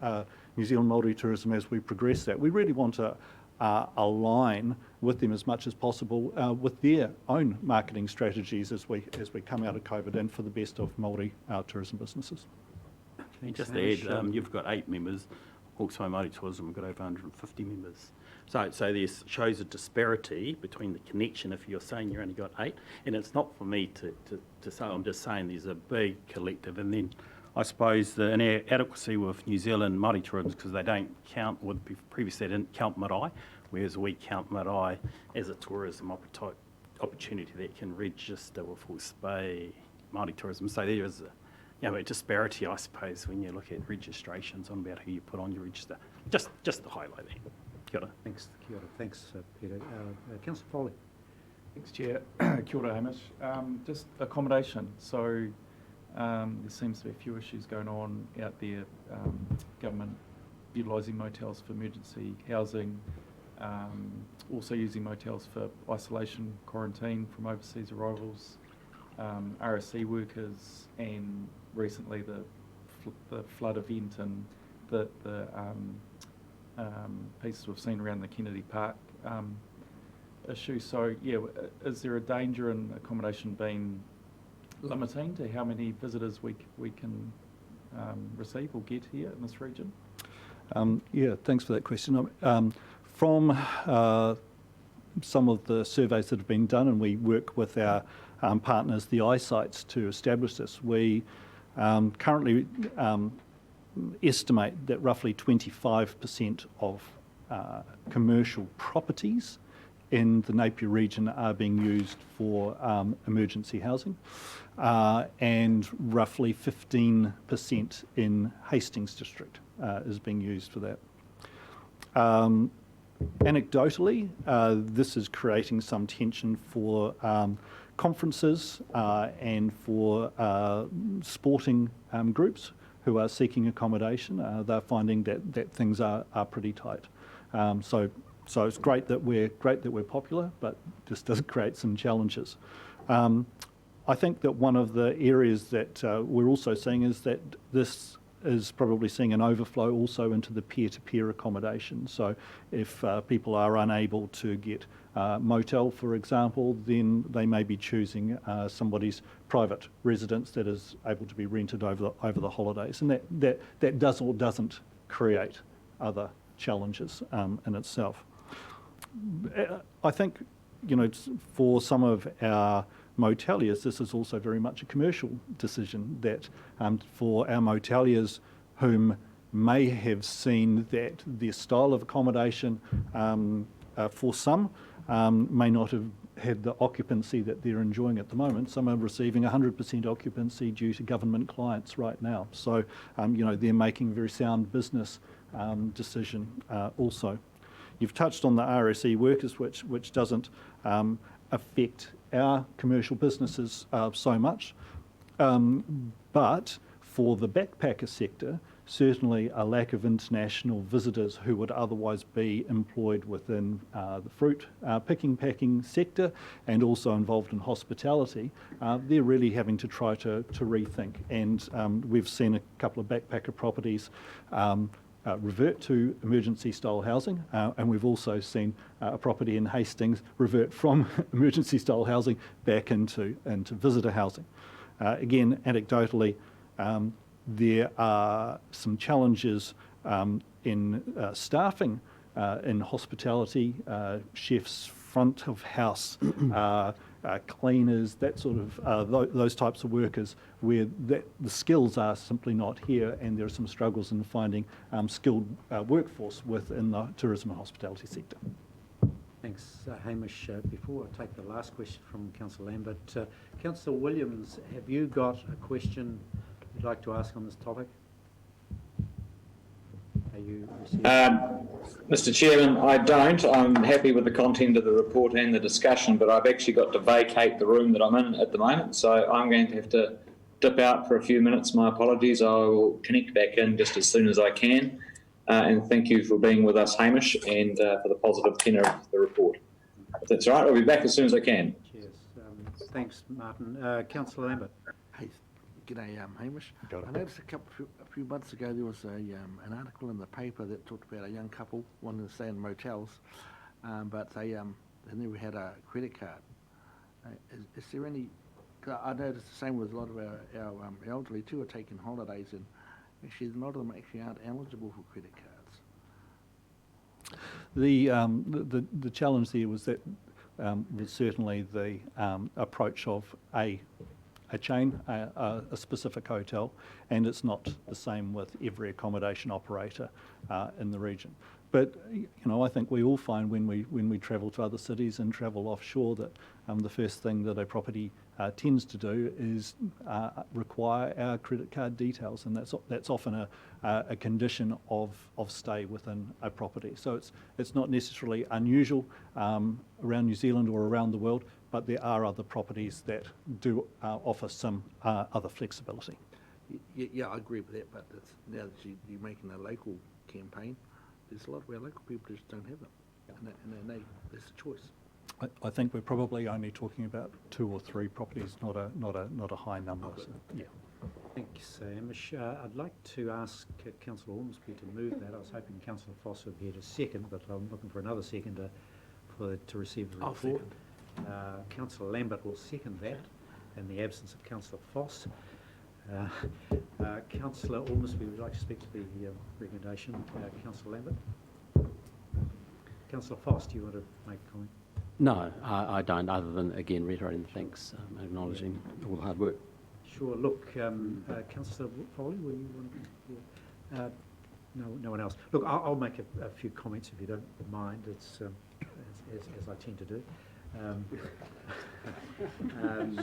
New Zealand Māori Tourism as we progress that. We really want to align with them as much as possible with their own marketing strategies as we come out of COVID, and for the best of Māori tourism businesses. Just to add, you've got 8 members. Hawke's Bay Māori Tourism, we've got over 150 members. So this shows a disparity between the connection if you're saying you only got 8, and it's not for me to say, I'm just saying there's a big collective, and then I suppose the inadequacy with New Zealand Māori Tourism, because they don't count, previously they didn't count marae, whereas we count marae as a tourism opportunity that can register with Hawke's Bay Māori Tourism. So there is a disparity, I suppose, when you look at registrations on about who you put on your register. Just to highlight that. Kia ora. Thanks, Kia ora. Thanks, Peter. Councillor Foley. Thanks, Chair. Kia ora, Hamish. Just accommodation. So there seems to be a few issues going on out there. Government utilising motels for emergency housing, also using motels for isolation, quarantine from overseas arrivals, RSC workers, and recently the flood event and the pieces we've seen around the Kennedy Park issue. So yeah, is there a danger in accommodation being limiting to how many visitors we can receive or get here in this region? Yeah, thanks for that question. From some of the surveys that have been done, and we work with our partners, the iSites, to establish this, we currently estimate that roughly 25% of commercial properties in the Napier region are being used for emergency housing, and roughly 15% in Hastings district is being used for that. Anecdotally, this is creating some tension for conferences and for sporting groups who are seeking accommodation. They're finding that things are pretty tight. So it's great that we're popular, but this does create some challenges. I think that one of the areas that we're also seeing is that this is probably seeing an overflow also into the peer-to-peer accommodation. So if people are unable to get motel, for example, then they may be choosing somebody's private residence that is able to be rented over the holidays, and that does or doesn't create other challenges in itself. I think, you know, for some of our moteliers, this is also very much a commercial decision, that for our moteliers whom may have seen that their style of accommodation for some may not have had the occupancy that they're enjoying at the moment. Some are receiving 100% occupancy due to government clients right now. So, you know, they're making a very sound business decision also. You've touched on the RSE workers, which doesn't affect our commercial businesses so much. But for the backpacker sector, certainly a lack of international visitors who would otherwise be employed within the fruit packing sector and also involved in hospitality, they're really having to try to rethink. And we've seen a couple of backpacker properties revert to emergency style housing, and we've also seen a property in Hastings revert from emergency style housing back into visitor housing. Again, anecdotally, there are some challenges in staffing in hospitality, chefs, front of house, cleaners, that sort of those types of workers, where the skills are simply not here, and there are some struggles in finding skilled workforce within the tourism and hospitality sector. Thanks, Hamish. Before I take the last question from Councillor Lambert, Councillor Williams, have you got a question you'd like to ask on this topic? Are you Mr. Chairman, I don't. I'm happy with the content of the report and the discussion, but I've actually got to vacate the room that I'm in at the moment, so I'm going to have to dip out for a few minutes. My apologies. I will connect back in just as soon as I can. And thank you for being with us, Hamish, and for the positive tenor of the report. If that's all right, I'll be back as soon as I can. Cheers. Thanks, Martin. Councillor Lambert. Hey, g'day, Hamish. I noticed a few months ago there was an article in the paper that talked about a young couple wanting to stay in motels, but they never had a credit card. Is there any? I noticed the same with a lot of our elderly too are taking holidays, and actually a lot of them actually aren't eligible for credit cards. The challenge there was that was certainly the approach of a chain, a specific hotel, and it's not the same with every accommodation operator in the region. But you know, I think we all find when we travel to other cities and travel offshore that the first thing that a property tends to do is require our credit card details, and that's often a condition of stay within a property. So it's not necessarily unusual around New Zealand or around the world, but there are other properties that do offer some other flexibility. Yeah, I agree with that, but now that you're making a local campaign, there's a lot of our local people just don't have them, and there's a choice. I think we're probably only talking about 2 or 3 properties, not a high number. So, yeah. Thanks, Hamish. I'd like to ask Councillor Ormsby to move that. I was hoping Councillor Foss would be here to second, but I'm looking for another seconder to receive the report. Councillor Lambert will second that in the absence of Councillor Foss. Councillor Ormsby would like to speak to the recommendation. Councillor Lambert? Councillor Foss, do you want to make a comment? No, I don't, other than, again, reiterating the thanks, acknowledging all the hard work. Sure. Look, Councillor Foley, will you want to? No one else. Look, I'll make a few comments if you don't mind. It's as I tend to do.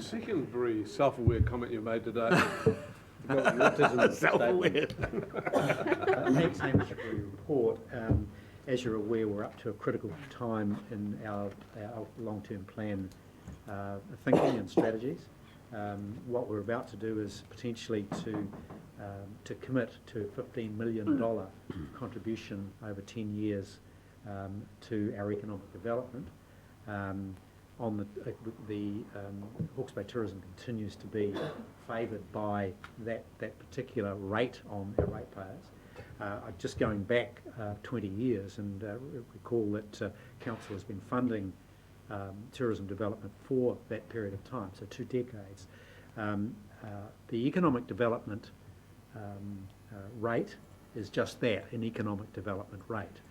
Second very self-aware comment you made today. Self-aware. Thanks, Hamish, for your report. As you're aware, we're up to a critical time in our long-term plan thinking and strategies. What we're about to do is potentially to commit to a $15 million contribution over 10 years to our economic development. Hawke's Bay tourism continues to be favoured by that particular rate on our ratepayers. Just going back 20 years, and recall that council has been funding tourism development for that period of time, so 2 decades. The economic development rate is just that, an economic development rate.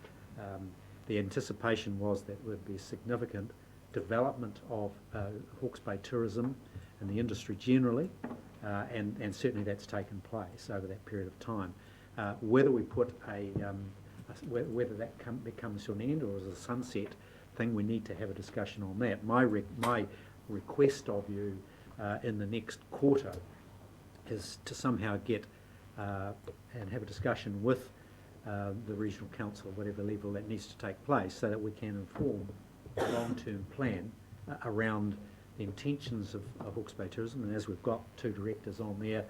The anticipation was that there would be significant development of Hawke's Bay tourism and the industry generally, and certainly that's taken place over that period of time. Whether we put whether that becomes an end or is a sunset thing, we need to have a discussion on that. My request of you in the next quarter is to somehow get and have a discussion with the regional council, whatever level that needs to take place, so that we can inform a long-term plan around the intentions of Hawke's Bay Tourism. And as we've got 2 directors on there,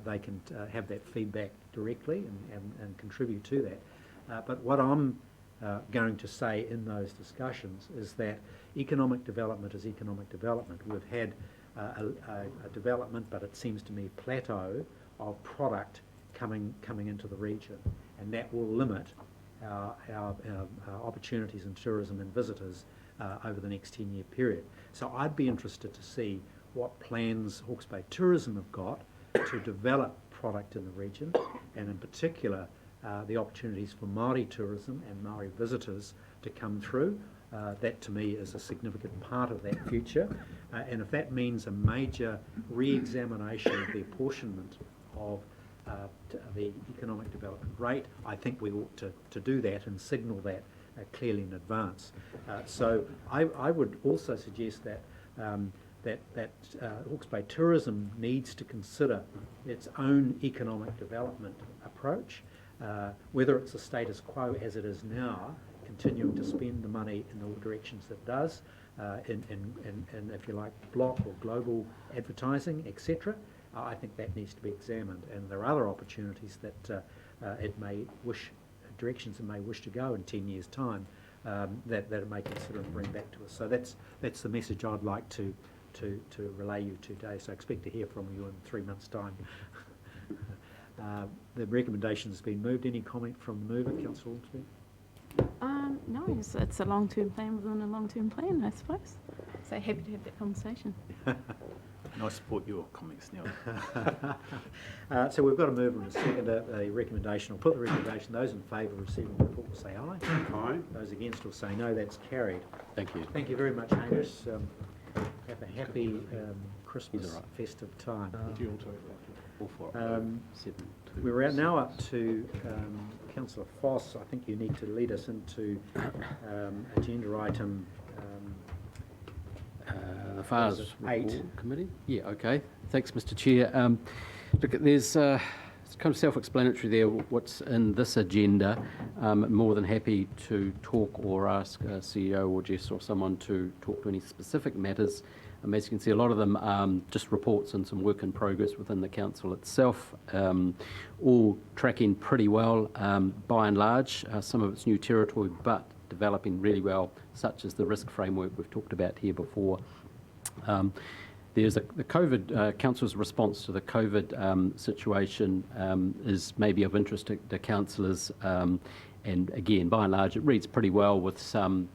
they can have that feedback directly and contribute to that. But what I'm going to say in those discussions is that economic development is economic development. We've had a development, but it seems to me plateau of product coming into the region, and that will limit our opportunities in tourism and visitors over the next 10-year period. So I'd be interested to see what plans Hawke's Bay Tourism have got to develop product in the region, and in particular the opportunities for Māori tourism and Māori visitors to come through. That to me is a significant part of that future, and if that means a major re-examination of the apportionment of the economic development rate, I think we ought to do that and signal that clearly in advance. So I would also suggest that Hawke's Bay Tourism needs to consider its own economic development approach, whether it's a status quo as it is now, continuing to spend the money in the directions it does, in if you like, block or global advertising, etc. I think that needs to be examined, and there are other opportunities that directions it may wish to go in 10 years' time, that it may consider and bring back to us. So that's the message I'd like to relay you today. So I expect to hear from you in 3 months' time. The recommendation has been moved. Any comment from the mover, Councillor Ormsby? No, it's a long-term plan within a long-term plan, I suppose. So happy to have that conversation. And I support your comments, Neil. So we've got a mover and a second, a recommendation. I'll put the recommendation. Those in favour of receiving the report will say aye. Aye. Those against will say no. That's carried. Thank you. Thank you very much, Hamish. Have a happy Christmas festive time. All for it. 7, 2, We're now up to Councillor Foss. I think you need to lead us into agenda item the FARS 8. Report Committee. Yeah, okay. Thanks, Mr. Chair. Look, there's it's kind of self-explanatory there what's in this agenda. More than happy to talk or ask a CEO or Jess or someone to talk to any specific matters. As you can see, a lot of them just reports and some work in progress within the council itself, all tracking pretty well by and large. Some of it's new territory, but developing really well, such as the risk framework we've talked about here before. There's the COVID, council's response to the COVID situation is maybe of interest to councillors, and again, by and large, it reads pretty well with some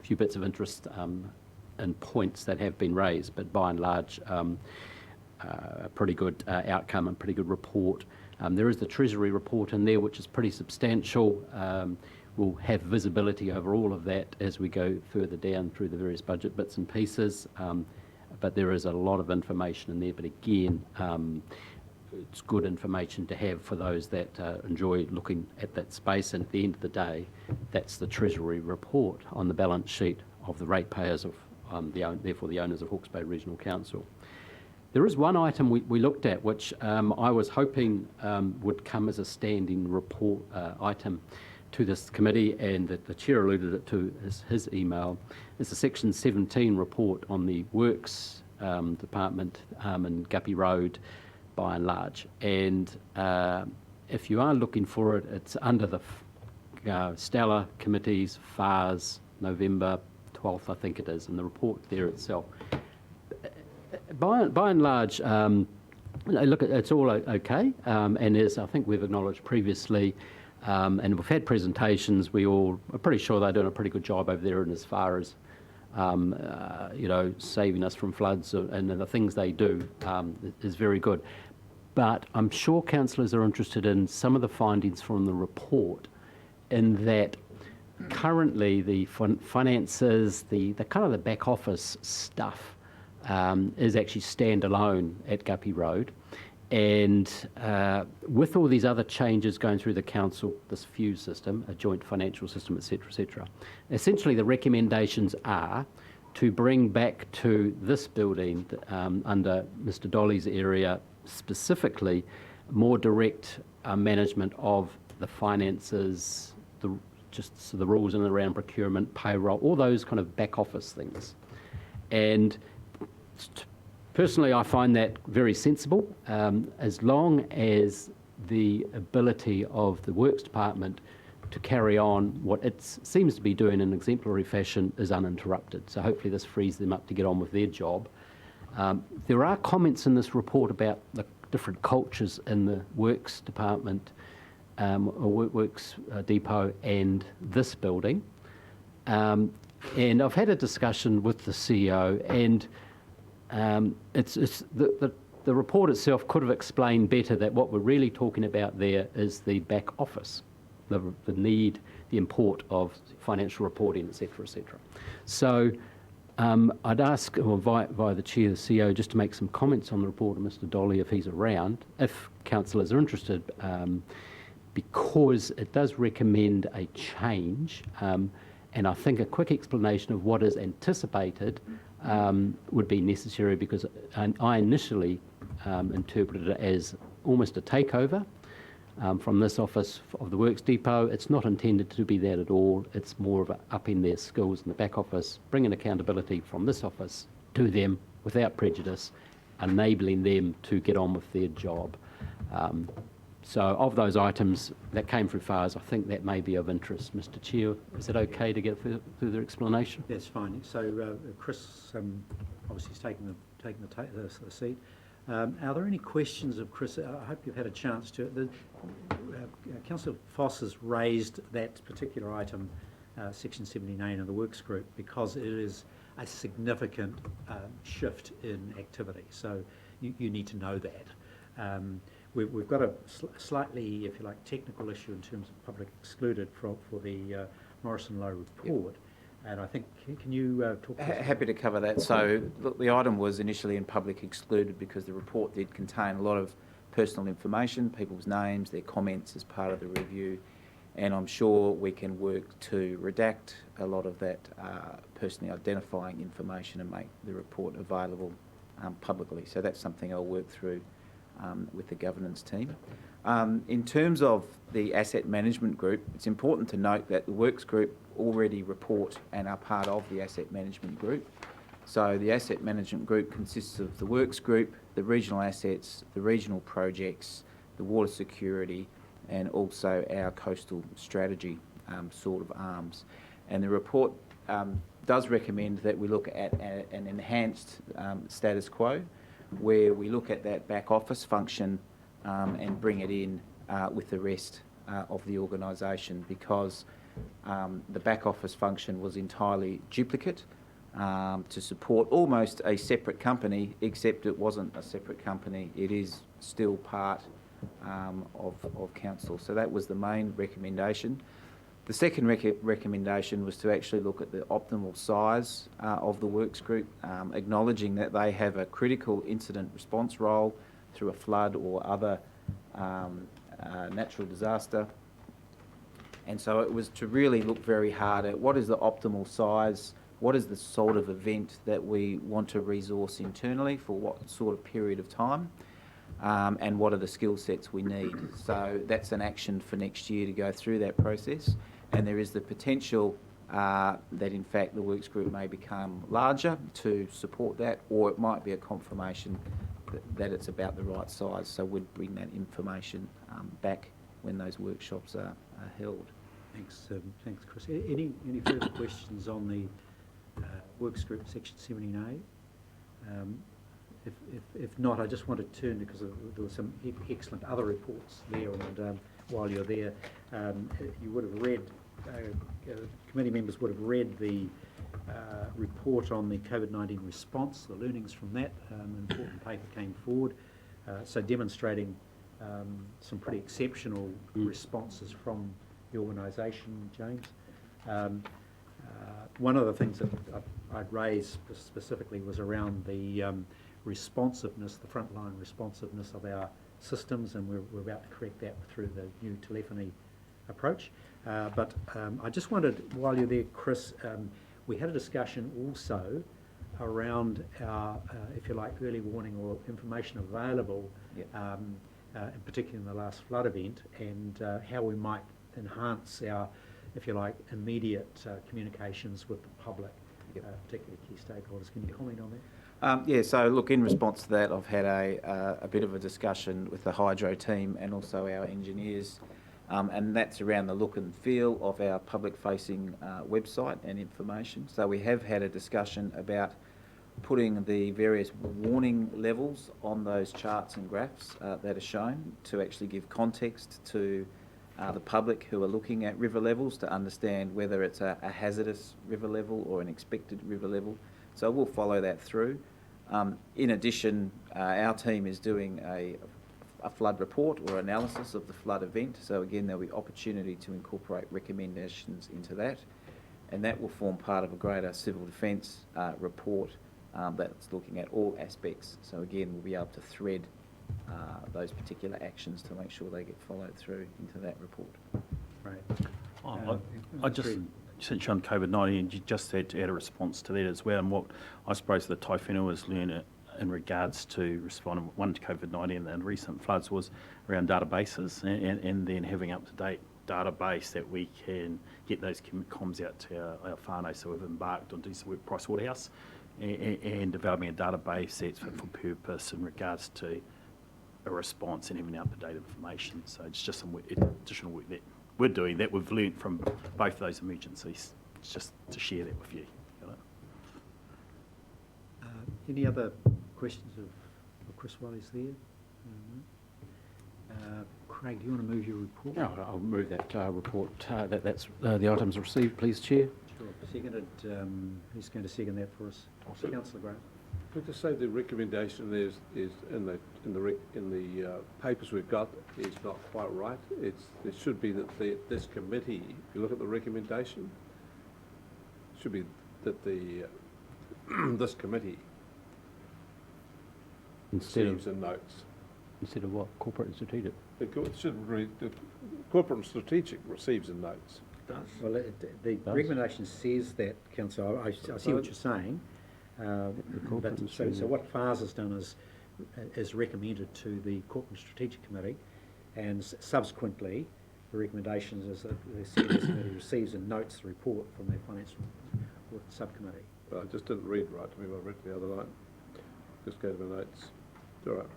few bits of interest and points that have been raised, but by and large, a pretty good outcome and pretty good report. There is the Treasury report in there, which is pretty substantial. We'll have visibility over all of that as we go further down through the various budget bits and pieces, but there is a lot of information in there. But again, it's good information to have for those that enjoy looking at that space. And at the end of the day, that's the Treasury report on the balance sheet of the ratepayers of therefore the owners of Hawke's Bay Regional Council. There is one item we looked at which I was hoping would come as a standing report item to this committee, and that the chair alluded it to his email. It's a Section 17 report on the Works Department in Guppy Road, by and large. And if you are looking for it, it's under the Stella Committee's FARS November 12th, I think it is, in the report there itself. By and large, look, it's all okay, and as I think we've acknowledged previously, and we've had presentations, we all are pretty sure they're doing a pretty good job over there in as far as saving us from floods and the things they do is very good. But I'm sure councillors are interested in some of the findings from the report, in that currently the finances, the kind of the back office stuff is actually standalone at Guppy Road. And with all these other changes going through the council, this FUSE system, a joint financial system, etc., essentially the recommendations are to bring back to this building under Mr. Dolly's area specifically more direct management of the finances, the rules in and around procurement, payroll, all those kind of back office things. And personally, I find that very sensible, as long as the ability of the Works Department to carry on what it seems to be doing in an exemplary fashion is uninterrupted. So hopefully this frees them up to get on with their job. There are comments in this report about the different cultures in the Works Department, or Works Depot and this building. And I've had a discussion with the CEO, and the report itself could have explained better that what we're really talking about there is the back office, the need, the import of financial reporting, etc., etc. So I'd ask, or via the chair, the CEO, just to make some comments on the report of Mr. Dolly, if he's around, if councillors are interested, because it does recommend a change, and I think a quick explanation of what is anticipated would be necessary, because I initially interpreted it as almost a takeover from this office of the Works Depot. It's not intended to be that at all. It's more of a upping their skills in the back office, bringing accountability from this office to them without prejudice, enabling them to get on with their job. So of those items that came through FARS, I think that may be of interest. Mr. Chair, is it okay to get further explanation? That's fine. So Chris obviously is taking the seat. Are there any questions of Chris? I hope you've had a chance to. Councillor Foss has raised that particular item, Section 79 of the Works Group, because it is a significant shift in activity. So you need to know that. We've got a slightly, if you like, technical issue in terms of public excluded for the Morrison Lowe report. And I think, can you talk to us? Happy to cover that. So look, the item was initially in public excluded because the report did contain a lot of personal information, people's names, their comments as part of the review, and I'm sure we can work to redact a lot of that personally identifying information and make the report available publicly. So that's something I'll work through with the governance team. In terms of the asset management group, it's important to note that the Works Group already report and are part of the asset management group. So the asset management group consists of the Works Group, the regional assets, the regional projects, the water security, and also our coastal strategy sort of arms. And the report does recommend that we look at an enhanced status quo, where we look at that back office function and bring it in with the rest of the organisation, because the back office function was entirely duplicate to support almost a separate company, except it wasn't a separate company. It is still part of council. So that was the main recommendation. The second recommendation was to actually look at the optimal size of the Works Group, acknowledging that they have a critical incident response role through a flood or other natural disaster. And so it was to really look very hard at what is the optimal size, what is the sort of event that we want to resource internally for what sort of period of time, and what are the skill sets we need. So that's an action for next year to go through that process. And there is the potential that in fact the Works Group may become larger to support that, or it might be a confirmation that it's about the right size. So we'd bring that information back when those workshops are held. Thanks, Chris. Any further questions on the Works Group, Section 17A? If not, I just want to turn, because there were some excellent other reports there, and while you're there, you would have read, committee members would have read the report on the COVID-19 response, the learnings from that. An important paper came forward, so demonstrating some pretty exceptional responses from the organisation, James. One of the things that I'd raise specifically was around the responsiveness, the frontline responsiveness of our systems, and we're about to correct that through the new telephony approach. But I just wondered, while you're there, Chris, we had a discussion also around our, if you like, early warning or information available, in particular in the last flood event, and how we might enhance our, if you like, immediate communications with the public, particularly key stakeholders. Can you comment on that? Yeah, so look, in response to that, I've had a bit of a discussion with the hydro team and also our engineers, and that's around the look and feel of our public-facing website and information. So we have had a discussion about putting the various warning levels on those charts and graphs that are shown to actually give context to the public who are looking at river levels to understand whether it's a hazardous river level or an expected river level. So we'll follow that through. In addition, our team is doing a flood report or analysis of the flood event. So again, there'll be opportunity to incorporate recommendations into that, and that will form part of a greater civil defence report that's looking at all aspects. So again, we'll be able to thread those particular actions to make sure they get followed through into that report. Right. I just, since you're on COVID-19, you just had to add a response to that as well, and what I suppose the Tai Whenua has learned in regards to responding, one, to COVID-19 and recent floods, was around databases, and then having up-to-date database that we can get those comms out to our whānau. So we've embarked on doing some work with Price Waterhouse and developing a database that's fit for purpose in regards to a response and having up-to-date information. So it's just some additional work that we're doing that we've learnt from both those emergencies. It's just to share that with you. Any other questions of Chris while he's there? Craig, do you want to move your report? No, I'll move that report. That's the items received, please, Chair. Sure. Seconded. Who's going to second that for us? Councillor Grant. Could I say the recommendation is in the papers we've got is not quite right. It should be that this committee, if you look at the recommendation, it should be that this committee receives and notes. Instead of what? Corporate and strategic? It should read, the corporate and strategic receives and notes. Well, the recommendation says that, Councillor. I see what you're saying. But so what FARS has done is recommended to the Corporate and Strategic Committee, and subsequently the recommendations is that the CNS Committee receives and notes the report from their Financial Report Subcommittee. Well, I just didn't read right to me when I read the other line. Just go to the notes. It's all right.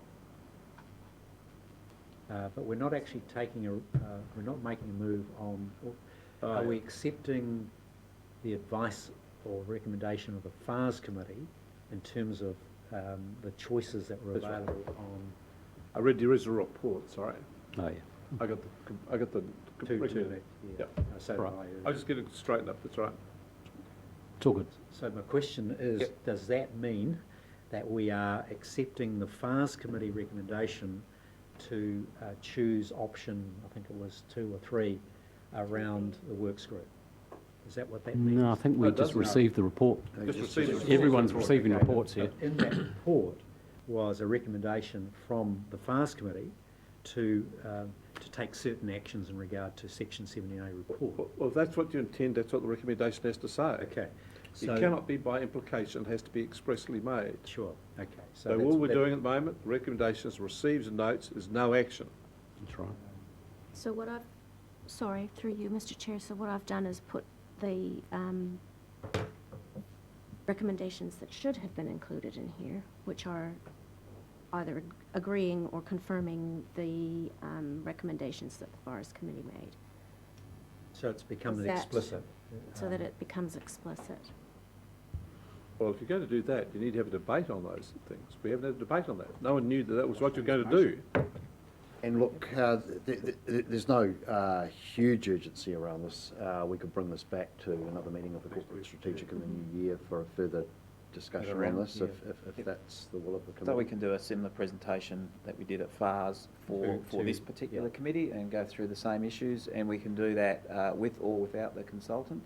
But we're not actually taking we're not making a move on. Are we accepting the advice or recommendation of the FARS committee in terms of the choices that were available on? I read the original report. Sorry. Oh yeah. I got the two. Yeah. So right. I just get it straightened up. That's right. It's all good. So my question is, does that mean that we are accepting the FARS committee recommendation to choose option, I think it was 2 or 3, around the works group? Is that what that means? No, I think we just received the report. Everyone's receiving reports here. In that report was a recommendation from the FARS committee to take certain actions in regard to Section 17A report. Well, if that's what you intend, that's what the recommendation has to say. Okay. So it cannot be by implication, it has to be expressly made. Sure, okay. So all we're doing at the moment, recommendations, receives and notes, is no action. That's right. So what I've, sorry, through you, Mr. Chair, so what I've done is put the recommendations that should have been included in here, which are either agreeing or confirming the recommendations that the FARS committee made. So it's become explicit. So that it becomes explicit. Well, if you're going to do that, you need to have a debate on those things. We haven't had a debate on that. No one knew that that was what you're going to do. And look, there's no huge urgency around this. We could bring this back to another meeting of the Corporate Strategic in the new year for a further discussion around this, if that's the will of the committee. So we can do a similar presentation that we did at FARS for this particular committee and go through the same issues, and we can do that with or without the consultant?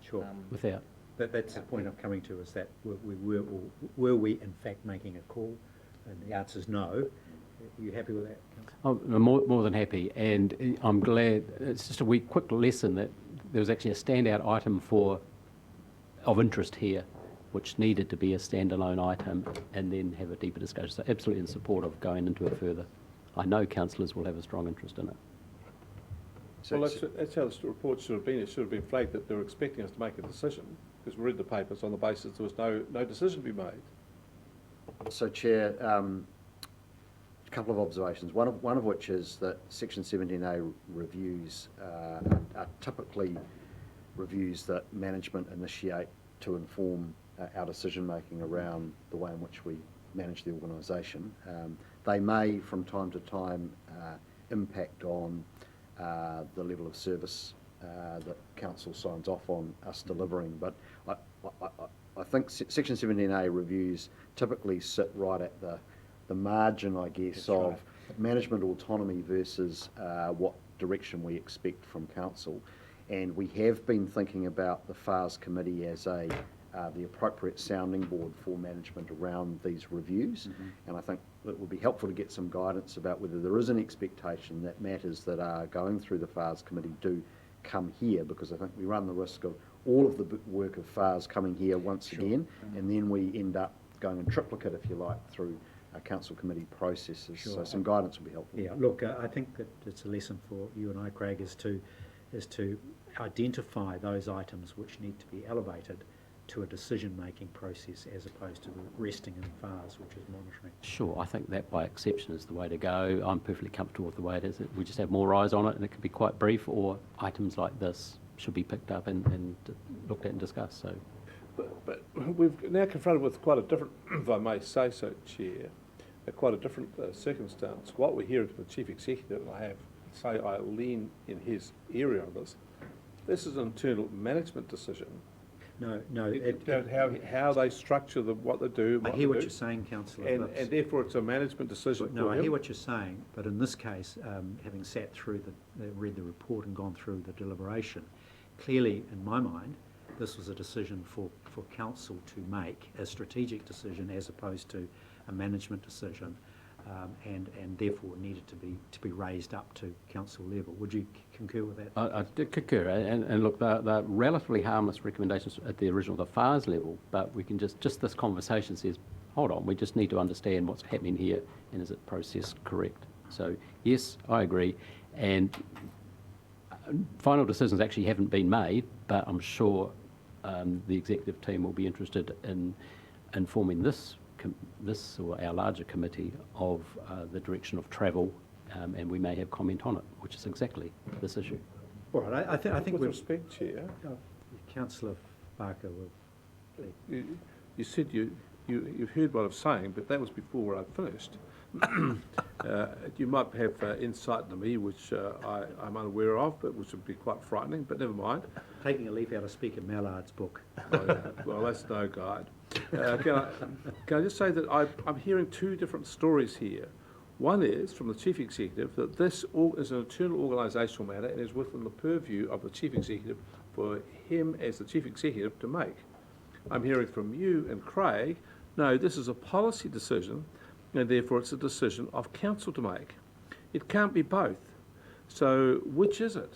Sure. Without. That's the point I'm coming to, is that were we in fact making a call? And the answer is no. Are you happy with that, Councillor? I'm more than happy, and I'm glad. It's just a quick lesson that there was actually a standout item of interest here, which needed to be a standalone item and then have a deeper discussion. So absolutely in support of going into it further. I know councillors will have a strong interest in it. Well, that's how the report should have been. It should have been flagged that they were expecting us to make a decision, because we read the papers on the basis there was no decision to be made. So, Chair, a couple of observations. One of which is that Section 17A reviews are typically reviews that management initiate to inform our decision making around the way in which we manage the organisation. They may, from time to time, impact on the level of service that council signs off on us delivering, but I think Section 17A reviews typically sit right at the margin, I guess, of management autonomy versus what direction we expect from council. And we have been thinking about the FARS committee as the appropriate sounding board for management around these reviews. And I think it would be helpful to get some guidance about whether there is an expectation that matters that are going through the FARS committee do come here, because I think we run the risk of all of the work of FARS coming here once again, and then we end up going in triplicate, if you like, through council committee processes. Sure. So some guidance would be helpful. Yeah, look, I think that it's a lesson for you and I, Craig, is to identify those items which need to be elevated to a decision-making process as opposed to resting in FARS, which is monitoring. Sure, I think that by exception is the way to go. I'm perfectly comfortable with the way it is. We just have more eyes on it, and it can be quite brief, or items like this should be picked up and looked at and discussed. So, But we've now confronted with quite a different, if I may say so, Chair, quite a different circumstance. What we're hearing from the Chief Executive, and I lean in his area on this, this is an internal management decision. No. How they structure what they do. I hear what you're saying, Councillor. And therefore it's a management decision. No, I hear what you're saying, but in this case, having sat through read the report and gone through the deliberation, clearly, in my mind, this was a decision for council to make, a strategic decision as opposed to a management decision, and therefore needed to be raised up to council level. Would you concur with that? I did concur, and look, they're relatively harmless recommendations at the original, the FARS level, but we can just this conversation says, hold on, we just need to understand what's happening here, and is it processed correct? So yes, I agree, and final decisions actually haven't been made, but I'm sure the executive team will be interested in informing this or our larger committee of the direction of travel, and we may have comment on it, which is exactly this issue. All right, I think with respect, Chair, Councillor Barker will. You said you've heard what I'm saying, but that was before I finished. You might have insight into me, which I'm unaware of, but which would be quite frightening, but never mind. Taking a leaf out of Speaker Mallard's book. Well, that's no guide. Can I just say that I'm hearing two different stories here. One is from the Chief Executive that this is an internal organisational matter and is within the purview of the Chief Executive for him as the Chief Executive to make. I'm hearing from you and Craig, no, this is a policy decision and therefore it's a decision of council to make. It can't be both. So which is it?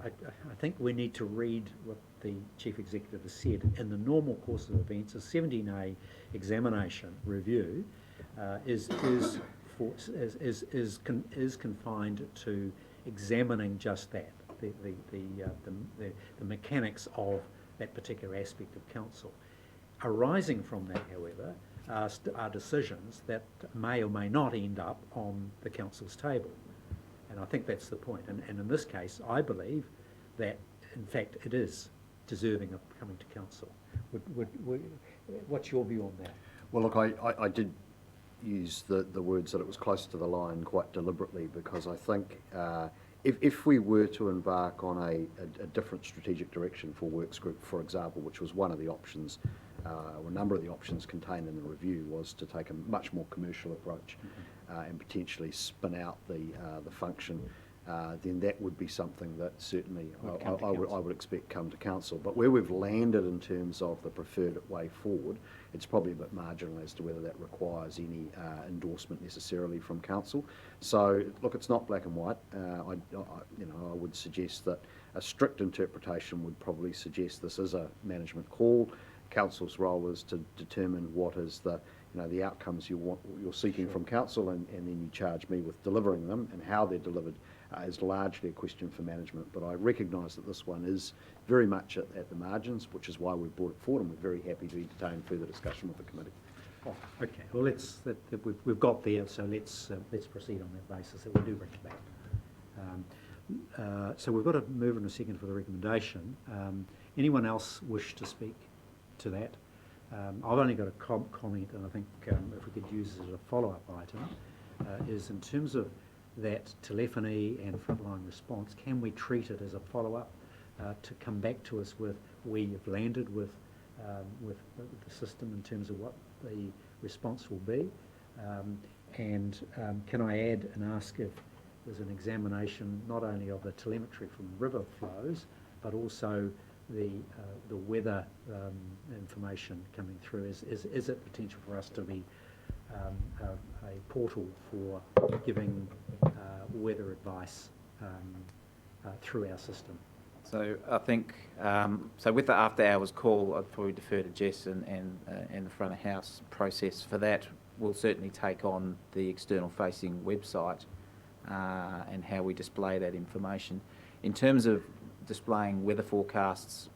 I think we need to read what the Chief Executive has said. In the normal course of events, a 17A examination review is confined to examining just that, the mechanics of that particular aspect of council. Arising from that, however, are decisions that may or may not end up on the council's table. And I think that's the point. And in this case, I believe that, in fact, it is deserving of coming to council. what's your view on that? Well, look, I did use the words that it was close to the line quite deliberately, because I think if we were to embark on a different strategic direction for Works Group, for example, which was one of the options, or a number of the options contained in the review, was to take a much more commercial approach and potentially spin out the function, then that would be something that certainly I would expect come to council. But where we've landed in terms of the preferred way forward, it's probably a bit marginal as to whether that requires any endorsement necessarily from council. So look, it's not black and white. I would suggest that a strict interpretation would probably suggest this is a management call. Council's role is to determine what is the outcomes you're seeking from council, and then you charge me with delivering them, and how they're delivered is largely a question for management. But I recognise that this one is very much at the margins, which is why we've brought it forward, and we're very happy to entertain further discussion with the committee. Okay, well, we've got there, so let's proceed on that basis, that we do bring it back. So we've got a mover and a second for the recommendation. Anyone else wish to speak to that? I've only got a comment, and I think if we could use it as a follow-up item, is in terms of that telephony and frontline response, can we treat it as a follow-up to come back to us with where you've landed with the system in terms of what the response will be? And can I add and ask if there's an examination not only of the telemetry from river flows, but also the weather information coming through? Is it potential for us to be a portal for giving weather advice through our system? So I think, so with the after-hours call, I'd probably defer to Jess and the front of house process for that. We'll certainly take on the external-facing website and how we display that information. In terms of displaying weather forecasts,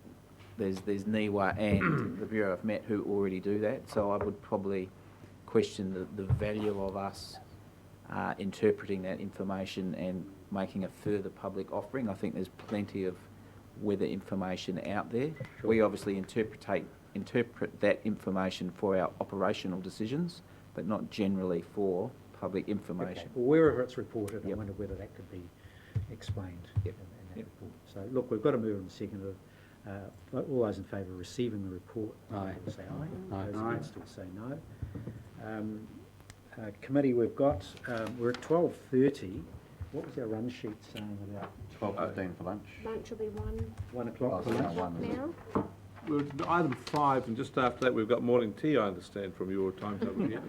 there's NIWA and the Bureau of Met who already do that, so I would probably question the value of us interpreting that information and making a further public offering. I think there's plenty of weather information out there. Sure. We obviously interpret that information for our operational decisions, but not generally for public information. Okay. Well, wherever it's reported, yep. I wonder whether that could be explained yep. in that report. So look, we've got to move on the second of all those in favour of receiving the report, will say aye. Aye. Those against will say no. Committee, we've got, we're at 12:30. What was our run sheet saying about? 12:15 for lunch. Lunch will be 1 o'clock for lunch. now. We're at item 5, and just after that we've got morning tea, I understand, from your timetable here.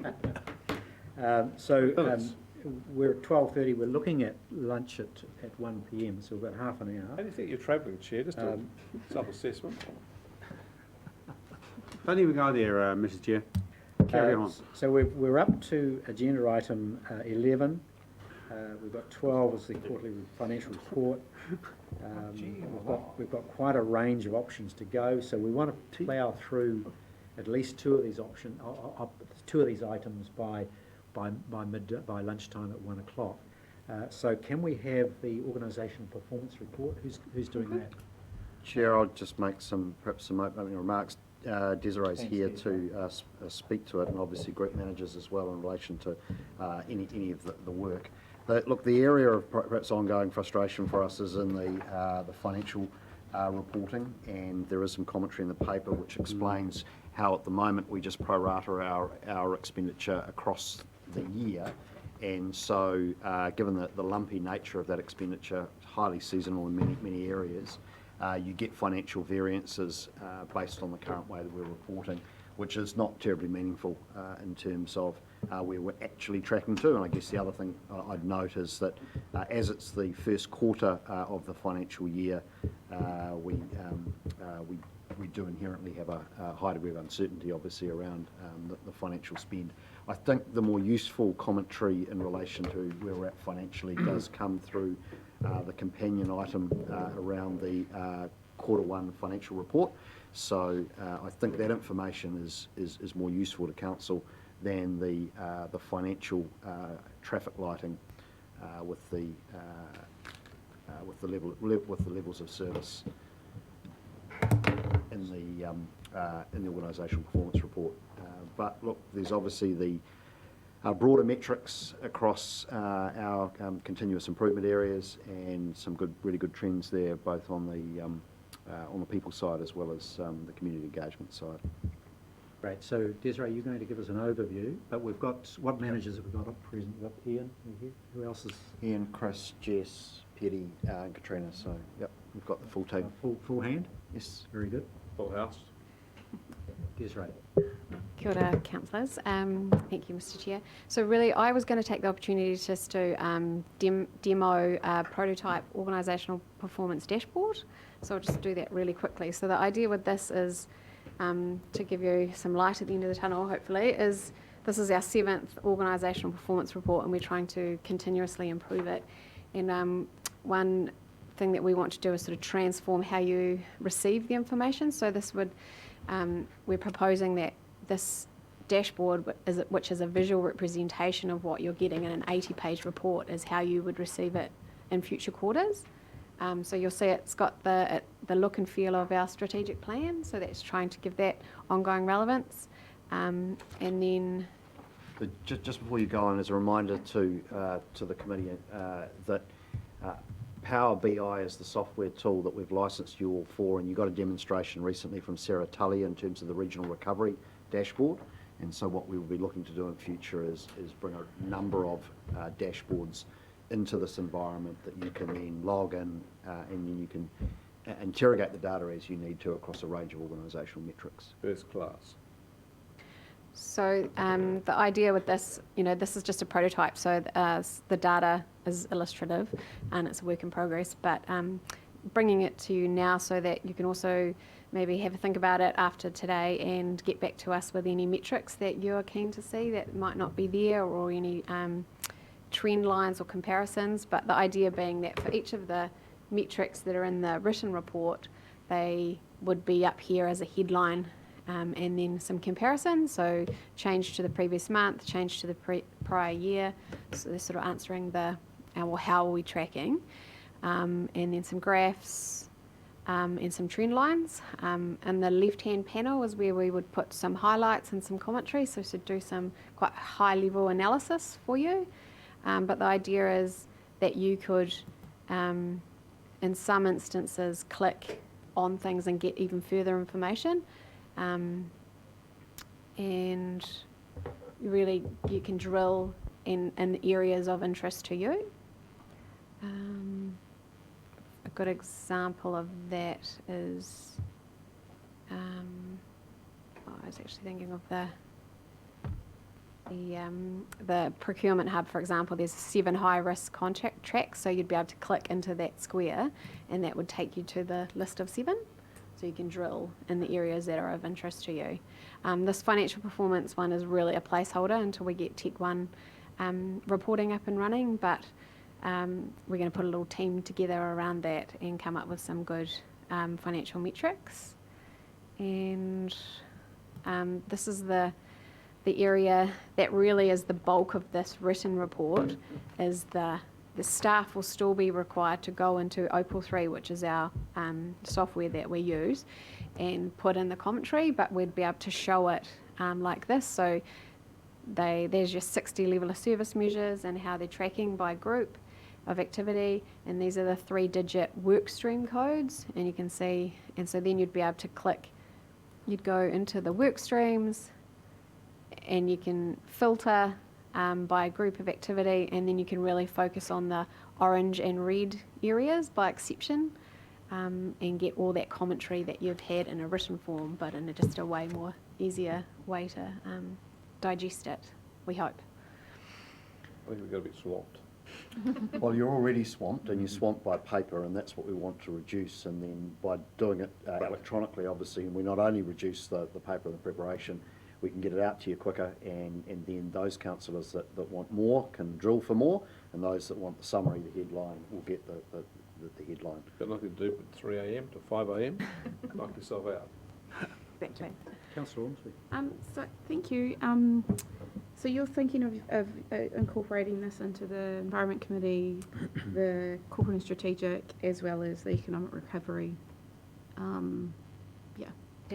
We're at 12:30. We're looking at lunch at 1 p.m, so we've got half an hour. How do you think you're travelling, Chair? Just a self-assessment. Don't even go there, Mrs. Chair. Carry on. So we're up to agenda item 11. We've got 12 as the quarterly financial report. We've got quite a range of options to go, so we want to plough through at least two of these items by lunchtime at 1 o'clock. So can we have the organisational performance report? Who's doing that? Chair, I'll just make perhaps some opening remarks. Desiree's here to speak to it, and obviously group managers as well in relation to any of the work. Look, the area of perhaps ongoing frustration for us is in the financial reporting, and there is some commentary in the paper which explains how at the moment we just prorata our expenditure across the year, and so given the lumpy nature of that expenditure, highly seasonal in many areas, you get financial variances based on the current way that we're reporting, which is not terribly meaningful in terms of where we're actually tracking to. And I guess the other thing I'd note is that as it's the first quarter of the financial year, we do inherently have a high degree of uncertainty, obviously, around the financial spend. I think the more useful commentary in relation to where we're at financially does come through the companion item around the Q1 financial report. So I think that information is more useful to council than the financial traffic lighting with the levels of service. in the organisational performance report. But look, there's obviously the broader metrics across our continuous improvement areas, and some really good trends there, both on the people side as well as the community engagement side. Great. So Desiree, you're going to give us an overview, but we've got, what managers have we got up present? We've got Ian here. Who else is? Ian, Chris, Jess, Petty, and Katrina. So yep, we've got the full team. Full hand? Yes. Very good. Full house. Desiree. Kia ora, councillors. Thank you, Mr. Chair. So really, I was going to take the opportunity just to demo a prototype organisational performance dashboard. So I'll just do that really quickly. So the idea with this is, to give you some light at the end of the tunnel, hopefully, is this is our 7th organisational performance report, and we're trying to continuously improve it. And one thing that we want to do is sort of transform how you receive the information. So this would, we're proposing that this dashboard, which is a visual representation of what you're getting in an 80-page report, is how you would receive it in future quarters. So you'll see it's got the look and feel of our strategic plan, so that's trying to give that ongoing relevance. And then... Just before you go on, as a reminder to the committee that Power BI is the software tool that we've licensed you all for, and you got a demonstration recently from Sarah Tully in terms of the regional recovery dashboard. And so what we will be looking to do in future is bring a number of dashboards into this environment that you can then log in, and then you can interrogate the data as you need to across a range of organisational metrics. First class. So the idea with this, this is just a prototype, so the data is illustrative and it's a work in progress, but bringing it to you now so that you can also maybe have a think about it after today and get back to us with any metrics that you're keen to see that might not be there, or any trend lines or comparisons. But the idea being that for each of the metrics that are in the written report, they would be up here as a headline, and then some comparisons, so change to the previous month, change to the prior year, so they're sort of answering how are we tracking, and then some graphs, and some trend lines. And the left-hand panel is where we would put some highlights and some commentary, so to do some quite high-level analysis for you. But the idea is that you could, in some instances, click on things and get even further information. And really you can drill in areas of interest to you. A good example of that is, I was actually thinking of the procurement hub, for example. There's 7 high-risk contract tracks, so you'd be able to click into that square and that would take you to the list of 7. So you can drill in the areas that are of interest to you. This financial performance one is really a placeholder until we get Tech 1 reporting up and running, but we're going to put a little team together around that and come up with some good financial metrics. And this is the area that really is the bulk of this written report, is the staff will still be required to go into Opal 3, which is our software that we use, and put in the commentary, but we'd be able to show it like this. So there's your 60 level of service measures and how they're tracking by group of activity, and these are the 3-digit work stream codes, and you can see, and so then you'd be able to click, you'd go into the work streams, and you can filter by group of activity, and then you can really focus on the orange and red areas by exception, and get all that commentary that you've had in a written form, but in just a way more easier way to digest it, we hope. I think we've got a bit swamped. Well, you're already swamped, and you're swamped by paper, and that's what we want to reduce. And then by doing it electronically, obviously, and we not only reduce the paper and the preparation, we can get it out to you quicker, and then those councillors that want more can drill for more, and those that want the summary, the headline, will get the headline. Got nothing to do from 3 a.m. to 5 a.m. Knock yourself out. Exactly. Councillor Ormsby. So thank you. So you're thinking of incorporating this into the Environment Committee, the Corporate and Strategic, as well as the Economic Recovery. Yeah,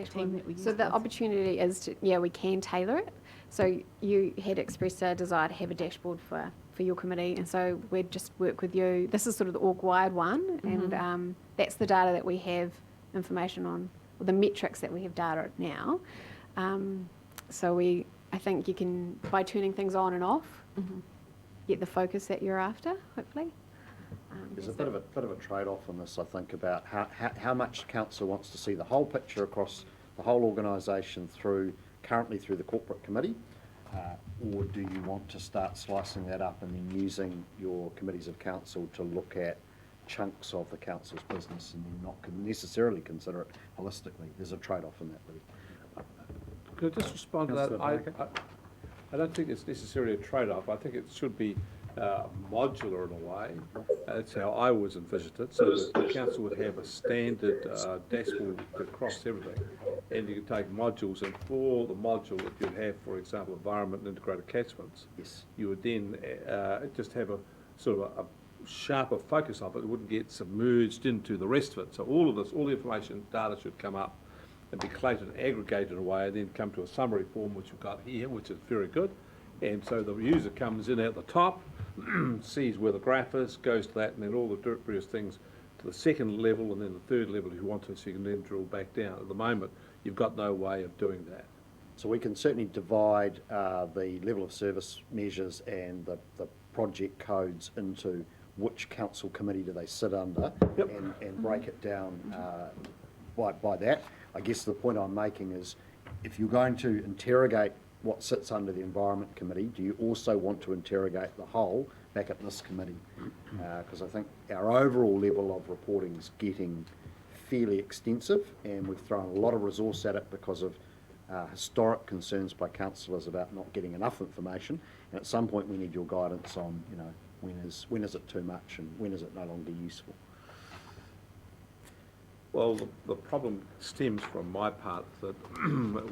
team that we use So the with. opportunity is to, yeah, we can tailor it. So you had expressed a desire to have a dashboard for your committee, and so we'd just work with you. This is sort of the org-wide one, and that's the data that we have information on, or the metrics that we have data now. So I think you can, by turning things on and off, get the focus that you're after, hopefully. There's a bit of a trade-off in this, I think, about how much council wants to see the whole picture across the whole organisation currently through the corporate committee, or do you want to start slicing that up and then using your committees of council to look at chunks of the council's business and then not necessarily consider it holistically? There's a trade-off in that, really. Could I just respond to that? I don't think it's necessarily a trade-off. I think it should be modular in a way. That's how I always envisioned it, so that the council would have a standard dashboard across everything, and you could take modules, and for the module that you'd have, for example, environment and integrated catchments, yes, you would then just have a sort of a sharper focus of it. It wouldn't get submerged into the rest of it. So all of this, all the information, data should come up and be collated and aggregated in a way, and then come to a summary form, which we've got here, which is very good. And so the user comes in at the top, sees where the graph is, goes to that, and then all the various things to the second level, and then the third level if you want to, so you can then drill back down. At the moment, you've got no way of doing that. So we can certainly divide the level of service measures and the project codes into which council committee do they sit under, and break it down by that. I guess the point I'm making is, if you're going to interrogate what sits under the Environment Committee, do you also want to interrogate the whole back at this committee? Because I think our overall level of reporting is getting fairly extensive, and we've thrown a lot of resource at it because of historic concerns by councillors about not getting enough information. And at some point we need your guidance on, you know, when is it too much and when is it no longer useful? Well, the problem stems from my part, that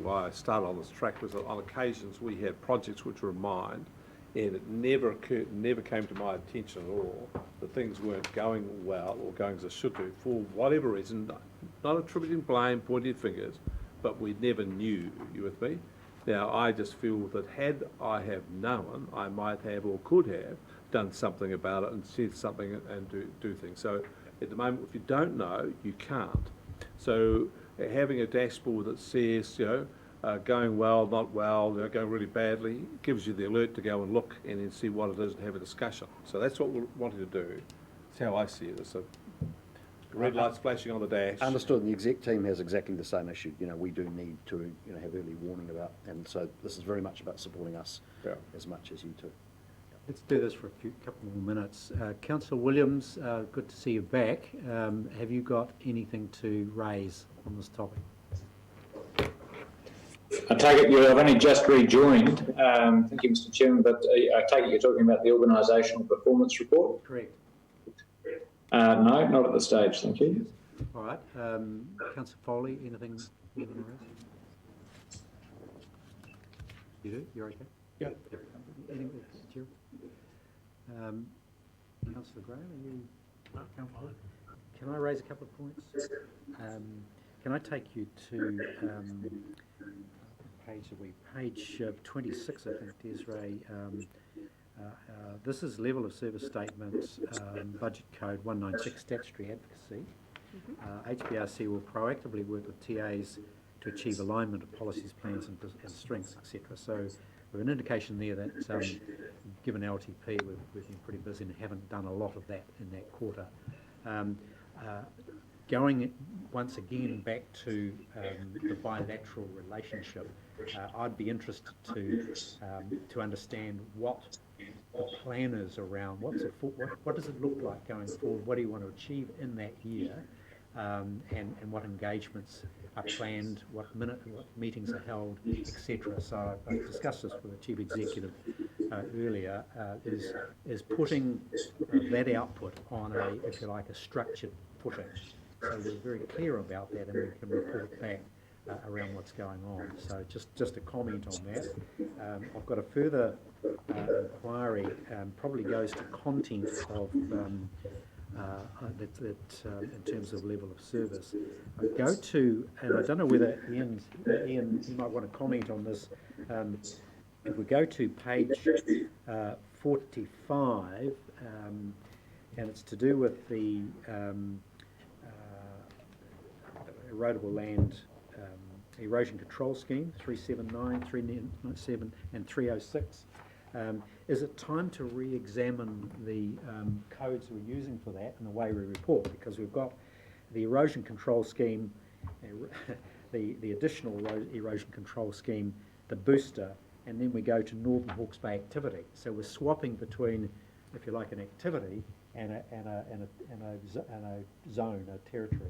why I started on this track was that on occasions we had projects which were mine, and it never came to my attention at all that things weren't going well or going as they should do for whatever reason, not attributing blame, pointing fingers, but we never knew. You with me? Now, I just feel that had I have known, I might have or could have done something about it and said something and do things. So at the moment, if you don't know, you can't. So having a dashboard that says, you know, going well, not well, you know, going really badly, gives you the alert to go and look and then see what it is and have a discussion. So that's what we're wanting to do. That's how I see it. It's a red lights flashing on the dash. Understood. And the exec team has exactly the same issue. You know, we do need to, you know, have early warning about, and so this is very much about supporting us as much as you two. Let's do this for a couple more minutes. Councillor Williams, good to see you back. Have you got anything to raise on this topic? I take it you have only just rejoined. Thank you, Mr. Chairman, but I take it you're talking about the organisational performance report? Correct. No, not at this stage, thank you. All right. Councillor Foley, anything to raise? You do? You're okay? Yeah. Anyway, Chair? Councillor Graham, are you comfortable? Can I raise a couple of points? Can I take you to page 26, I think, Desiree. This is level of service statements, budget code 196, statutory advocacy. HBRC will proactively work with TAs to achieve alignment of policies, plans and strengths, etc. So we have an indication there that given LTP, we've been pretty busy and haven't done a lot of that in that quarter. Going once again back to the bilateral relationship, I'd be interested to understand what the plan is around what does it look like going forward, what do you want to achieve in that year, and what engagements are planned, what meetings are held, etc. So I discussed this with the Chief Executive earlier, is putting that output on if you like, a structured footing. So we're very clear about that, and we can report back around what's going on. So just a comment on that. I've got a further inquiry, probably goes to content of in terms of level of service. I go to, and I don't know whether Ian, you might want to comment on this. If we go to page 45, and it's to do with the erodible land erosion control scheme, 379, 397 and 306. Is it time to re-examine the codes we're using for that and the way we report? Because we've got the erosion control scheme, the additional erosion control scheme, the booster, and then we go to Northern Hawke's Bay activity. So we're swapping between, if you like, an activity and a zone, a territory.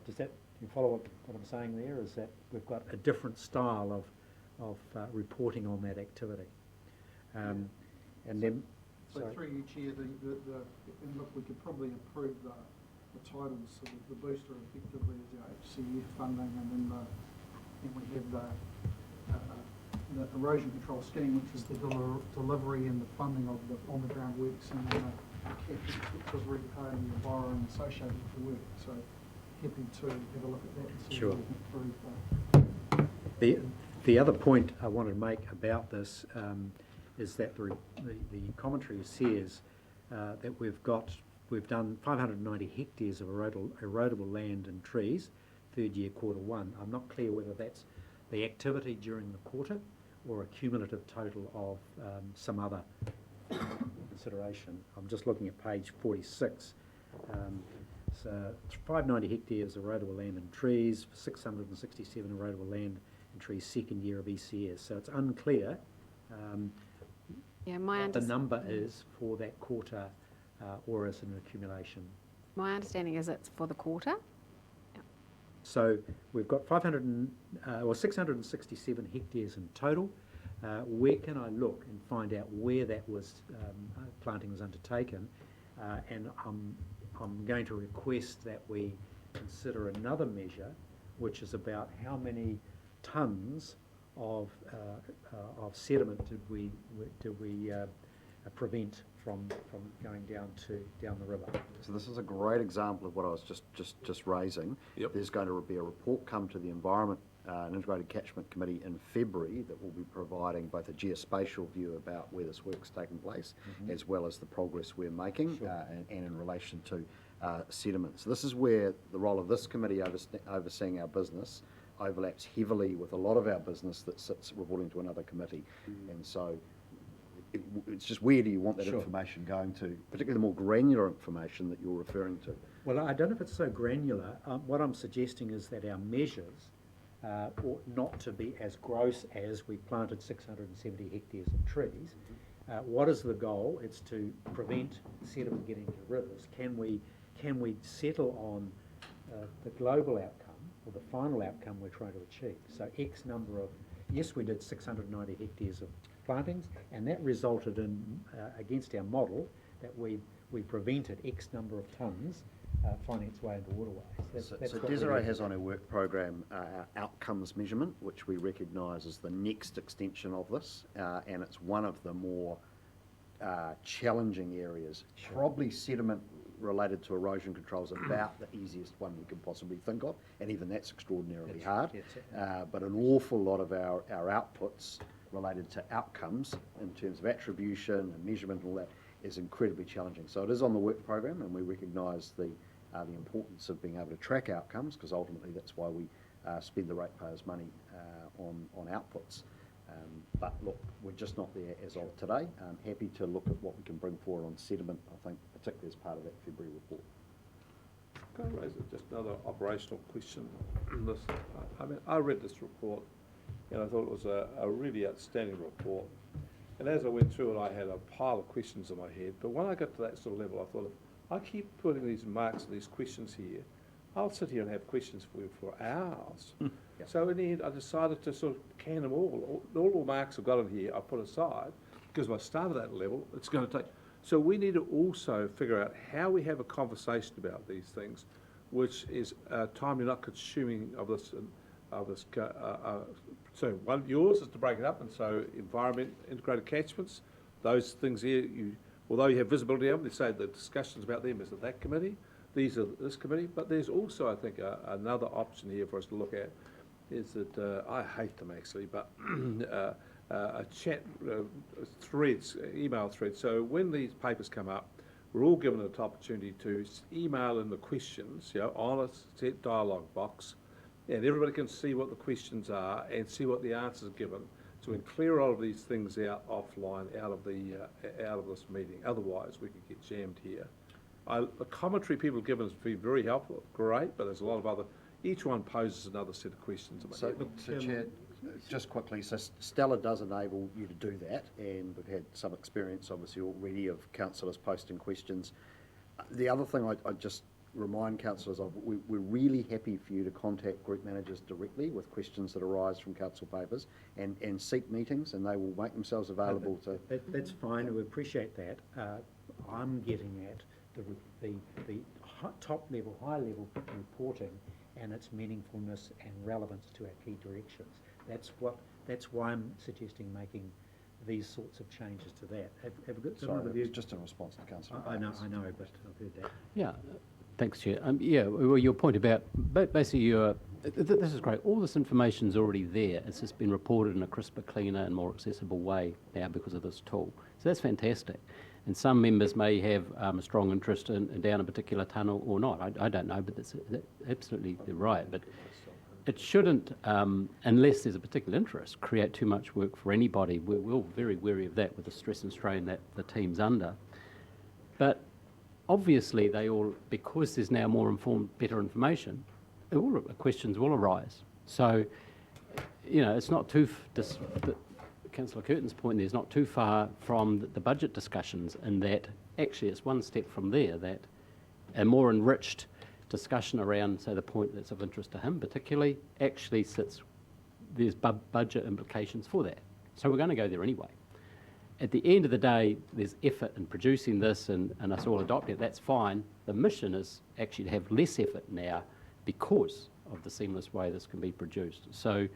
Does that, you follow what I'm saying there? Is that we've got a different style of reporting on that activity. And then, so through you, Chair, and look, we could probably improve the titles. So the booster effectively is our HCF funding, and then we have the erosion control scheme, which is the delivery and the funding of the on-the-ground works, and then the cash which was repaying the borrowing associated with the work. So happy to have a look at that and see sure. if we can improve that. The other point I wanted to make about this is that the commentary says that we've done 590 hectares of erodible land and trees, third year Q1. I'm not clear whether that's the activity during the quarter or a cumulative total of some other consideration. I'm just looking at page 46. So 590 hectares of erodible land and trees, 667 erodible land and trees, second year of ECS. So it's unclear what the number is for that quarter or as an accumulation. My understanding is it's for the quarter. So we've got 667 hectares in total. Where can I look and find out where that was planting was undertaken? And I'm going to request that we consider another measure, which is about how many tonnes of sediment did we prevent from going down the river. So this is a great example of what I was just raising. Yep. There's going to be a report come to the Environment and Integrated Catchment Committee in February that will be providing both a geospatial view about where this work's taking place, as well as the progress we're making, Sure. and in relation to sediment. So this is where the role of this committee overseeing our business overlaps heavily with a lot of our business that sits reporting to another committee. And so it's just where do you want that Sure. information going to, particularly the more granular information that you're referring to. Well, I don't know if it's so granular. What I'm suggesting is that our measures ought not to be as gross as we planted 670 hectares of trees. What is the goal? It's to prevent sediment getting into rivers. Can we settle on the global outcome or the final outcome we're trying to achieve? So X number of, yes, we did 690 hectares of plantings, and that resulted in, against our model, that we prevented X number of tonnes finding its way into waterways. That's So what we Desiree did. has on her work program our outcomes measurement, which we recognise as the next extension of this, and it's one of the more challenging areas. Sure. Probably sediment related to erosion control is about the easiest one we can possibly think of, and even that's extraordinarily hard. But an awful lot of our outputs related to outcomes in terms of attribution and measurement and all that is incredibly challenging. So it is on the work program, and we recognise the importance of being able to track outcomes, because ultimately that's why we spend the ratepayers' money on outputs. But look, we're just not there as of today. I'm happy to look at what we can bring forward on sediment, I think, particularly as part of that February report. Can I raise just another operational question? I mean, I read this report and I thought it was a really outstanding report. And as I went through it, I had a pile of questions in my head. But when I got to that sort of level, I thought, if I keep putting these marks and these questions here, I'll sit here and have questions for you for hours. So in the end, I decided to sort of can them all. All the marks I've got in here, I put aside, because if I start at that level, it's going to take. So we need to also figure out how we have a conversation about these things, which is timely, not consuming of this. So one, yours is to break it up, and so environment, integrated catchments, those things here, you although you have visibility of them, they say the discussions about them is at that committee, these are this committee, but there's also, I think, another option here for us to look at, is that, I hate them actually, but a chat threads, email threads. So when these papers come up, we're all given an opportunity to email in the questions, on a set dialogue box, and everybody can see what the questions are and see what the answers are given. So we can clear all of these things out offline, out of this meeting. Otherwise, we could get jammed here. The commentary people have given has been very helpful, great, but there's a lot of other. Each one poses another set of questions. So, Chair, just quickly, so Stella does enable you to do that, and we've had some experience, obviously, already of councillors posting questions. The other thing I just remind councillors of, we're really happy for you to contact group managers directly with questions that arise from council papers and seek meetings, and they will make themselves available to... That's fine, we appreciate that. I'm getting at the top level, high level reporting and its meaningfulness and relevance to our key directions. That's why I'm suggesting making these sorts of changes to that. Have a good. Sorry, it was just a response to Councillor. I know, but I've heard that. Yeah, thanks, Chair. Well, your point about basically this is great. All this information's already there. It's just been reported in a crisper, cleaner, and more accessible way now because of this tool. So that's fantastic. And some members may have a strong interest in down a particular tunnel or not. I don't know, but that's absolutely right. But it shouldn't, unless there's a particular interest, create too much work for anybody. We're all very wary of that with the stress and strain that the team's under. But obviously they all, because there's now more informed, better information, all questions will arise. So, it's not too... Councillor Curtin's point there is not too far from the budget discussions, in that actually it's one step from there, that a more enriched discussion around, say, the point that's of interest to him particularly, actually there's budget implications for that. So we're going to go there anyway. At the end of the day, there's effort in producing this and us all adopting it, that's fine. The mission is actually to have less effort now because of the seamless way this can be produced. So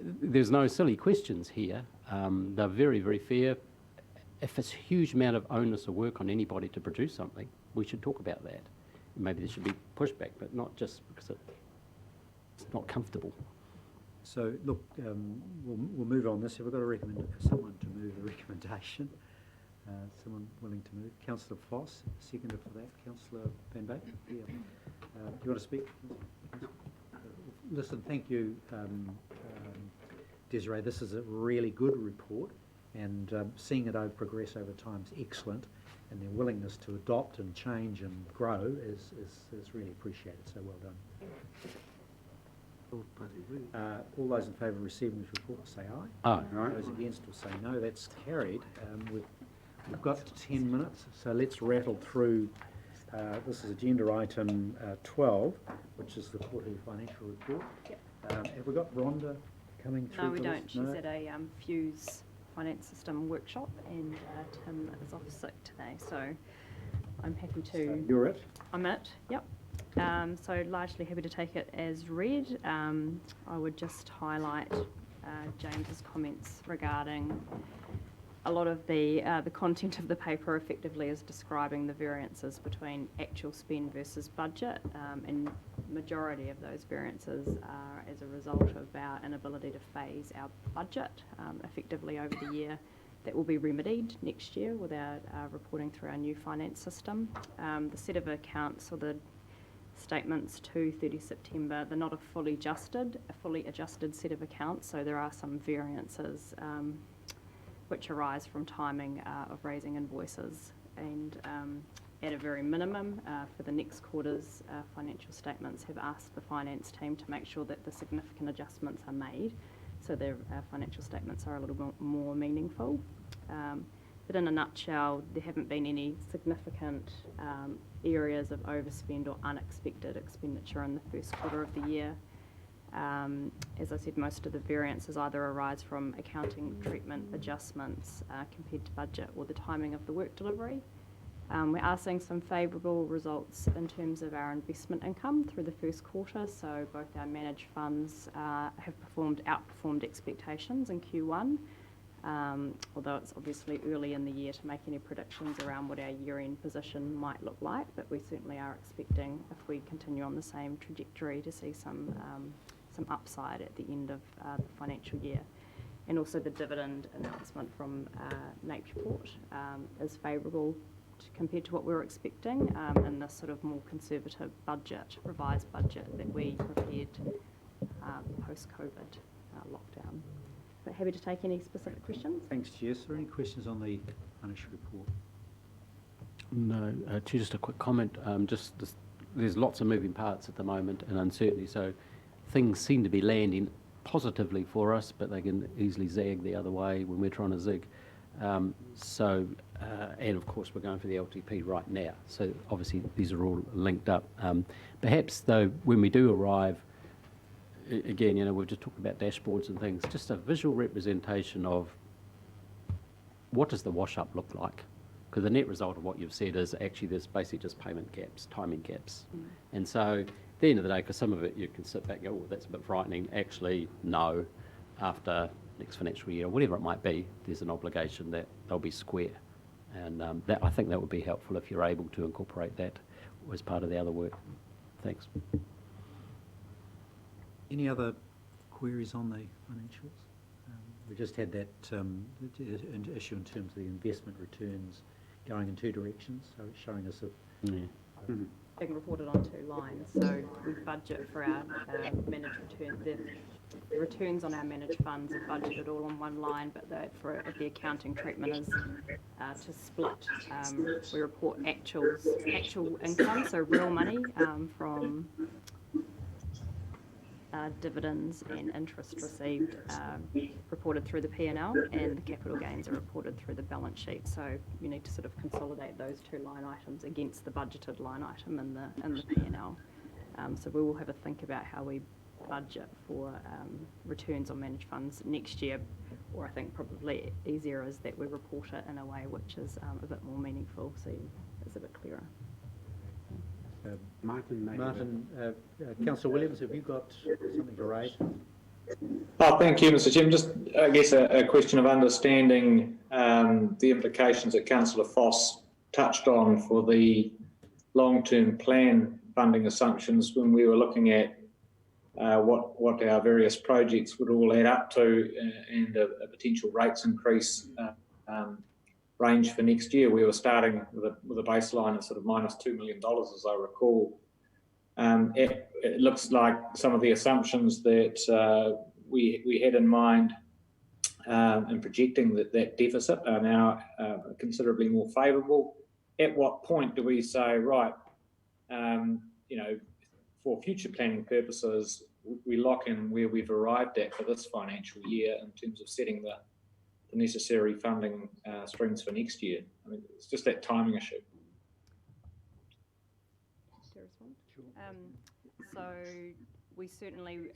there's no silly questions here. They're very, very fair. If it's a huge amount of onus or work on anybody to produce something, we should talk about that. Maybe there should be pushback, but not just because it's not comfortable. So, look, we'll move on this. Have we got someone to move the recommendation? Someone willing to move? Councillor Foss, seconder for that. Councillor Van Beek? Yeah. Do you want to speak? Listen, thank you, Desiree. This is a really good report, and seeing it progress over time is excellent, and their willingness to adopt and change and grow is really appreciated, so well done. All those in favour of receiving this report will say aye. Aye. Those against will say no. That's carried. We've got 10 minutes, so let's rattle through. This is agenda item 12, which is the quarterly financial report. Yep. Have we got Rhonda coming through? No, we for don't. this? She's No? at a Fuse finance system workshop, and Tim is off sick today, so I'm happy to... So you're it? I'm it, yep. So largely happy to take it as read. I would just highlight James's comments regarding a lot of the content of the paper effectively is describing the variances between actual spend versus budget, and majority of those variances are as a result of our inability to phase our budget effectively over the year. That will be remedied next year with our reporting through our new finance system. The set of accounts, or the statements to 30 September, they're not a fully adjusted set of accounts, so there are some variances which arise from timing of raising invoices, and at a very minimum for the next quarter's financial statements have asked the finance team to make sure that the significant adjustments are made so their financial statements are a little bit more meaningful. But in a nutshell, there haven't been any significant areas of overspend or unexpected expenditure in the first quarter of the year. As I said, most of the variances either arise from accounting treatment adjustments compared to budget or the timing of the work delivery. We are seeing some favourable results in terms of our investment income through the first quarter, so both our managed funds have outperformed expectations in Q1, although it's obviously early in the year to make any predictions around what our year-end position might look like, but we certainly are expecting, if we continue on the same trajectory, to see some upside at the end of the financial year. And also the dividend announcement from Napier Port is favourable compared to what we were expecting in this sort of more conservative budget, revised budget that we prepared post-COVID lockdown. But happy to take any specific questions. Thanks, Chair. Is there any questions on the financial report? No, Chair, just a quick comment. There's lots of moving parts at the moment and uncertainty, so things seem to be landing positively for us, but they can easily zag the other way when we're trying to zig. And of course we're going for the LTP right now, so obviously these are all linked up. Perhaps though, when we do arrive, again, we've just talked about dashboards and things, just a visual representation of what does the wash-up look like? Because the net result of what you've said is actually there's basically just payment gaps, timing gaps. And so at the end of the day, because some of it you can sit back and go, oh, that's a bit frightening. Actually, no, after next financial year, or whatever it might be, there's an obligation that they'll be square. And I think that would be helpful if you're able to incorporate that as part of the other work. Thanks. Any other queries on the financials? We just had that issue in terms of the investment returns going in two directions, so it's showing us Being reported on two lines, so we budget for our managed return. The returns on our managed funds are budgeted all on one line, but the accounting treatment is to split. We report actual income, so real money from dividends and interest received reported through the P&L, and the capital gains are reported through the balance sheet. So you need to sort of consolidate those two line items against the budgeted line item in the P&L. So we will have a think about how we budget for returns on managed funds next year, or I think probably easier is that we report it in a way which is a bit more meaningful, so it's a bit clearer. Councillor Williams, have you got something to raise? Thank you, Mr. Chairman. Just, I guess, a question of understanding the implications that Councillor Foss touched on for the long-term plan funding assumptions when we were looking at what our various projects would all add up to and a potential rates increase range for next year. We were starting with a baseline of sort of minus $2 million, as I recall. It looks like some of the assumptions that we had in mind in projecting that deficit are now considerably more favourable. At what point do we say, right, for future planning purposes, we lock in where we've arrived at for this financial year in terms of setting the necessary funding streams for next year? I mean, it's just that timing issue. To respond? Sure. So we certainly,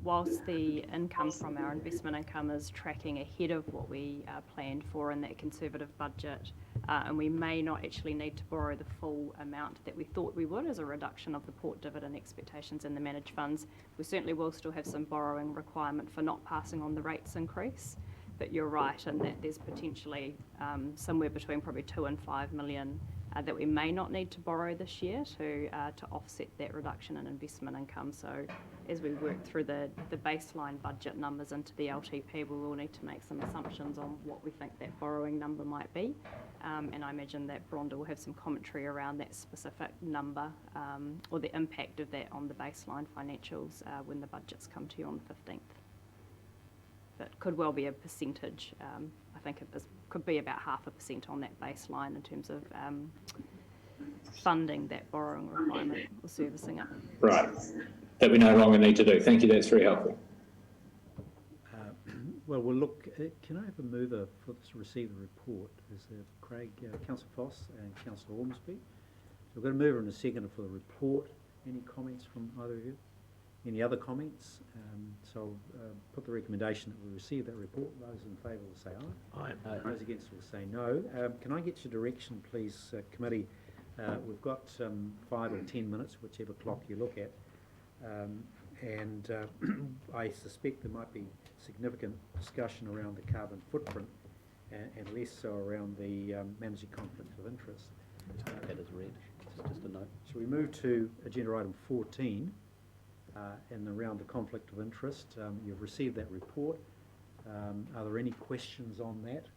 whilst the income from our investment income is tracking ahead of what we planned for in that conservative budget, and we may not actually need to borrow the full amount that we thought we would as a reduction of the port dividend expectations in the managed funds, we certainly will still have some borrowing requirement for not passing on the rates increase. But you're right in that there's potentially somewhere between probably 2 and 5 million that we may not need to borrow this year to offset that reduction in investment income. So as we work through the baseline budget numbers into the LTP, we will need to make some assumptions on what we think that borrowing number might be. And I imagine that Bronda will have some commentary around that specific number or the impact of that on the baseline financials when the budgets come to you on the 15th. But could well be a percentage. I think it could be about 0.5% on that baseline in terms of funding that borrowing requirement or servicing it. Right, that we no longer need to do. Thank you, that's very helpful. Well, we'll look. Can I have a mover for us to receive the report? Is there Craig, Councillor Foss and Councillor Ormsby? So we've got a mover and a seconder for the report. Any comments from either of you? Any other comments? So put the recommendation that we receive that report. Those in favour will say aye. Aye. Those against will say no. Can I get your direction, please, committee? We've got 5 or 10 minutes, whichever clock you look at. and I suspect there might be significant discussion around the carbon footprint and less so around the managing conflict of interest. That is read, just a note. Shall we move to agenda item 14 and around the conflict of interest? You've received that report. Are there any questions on that?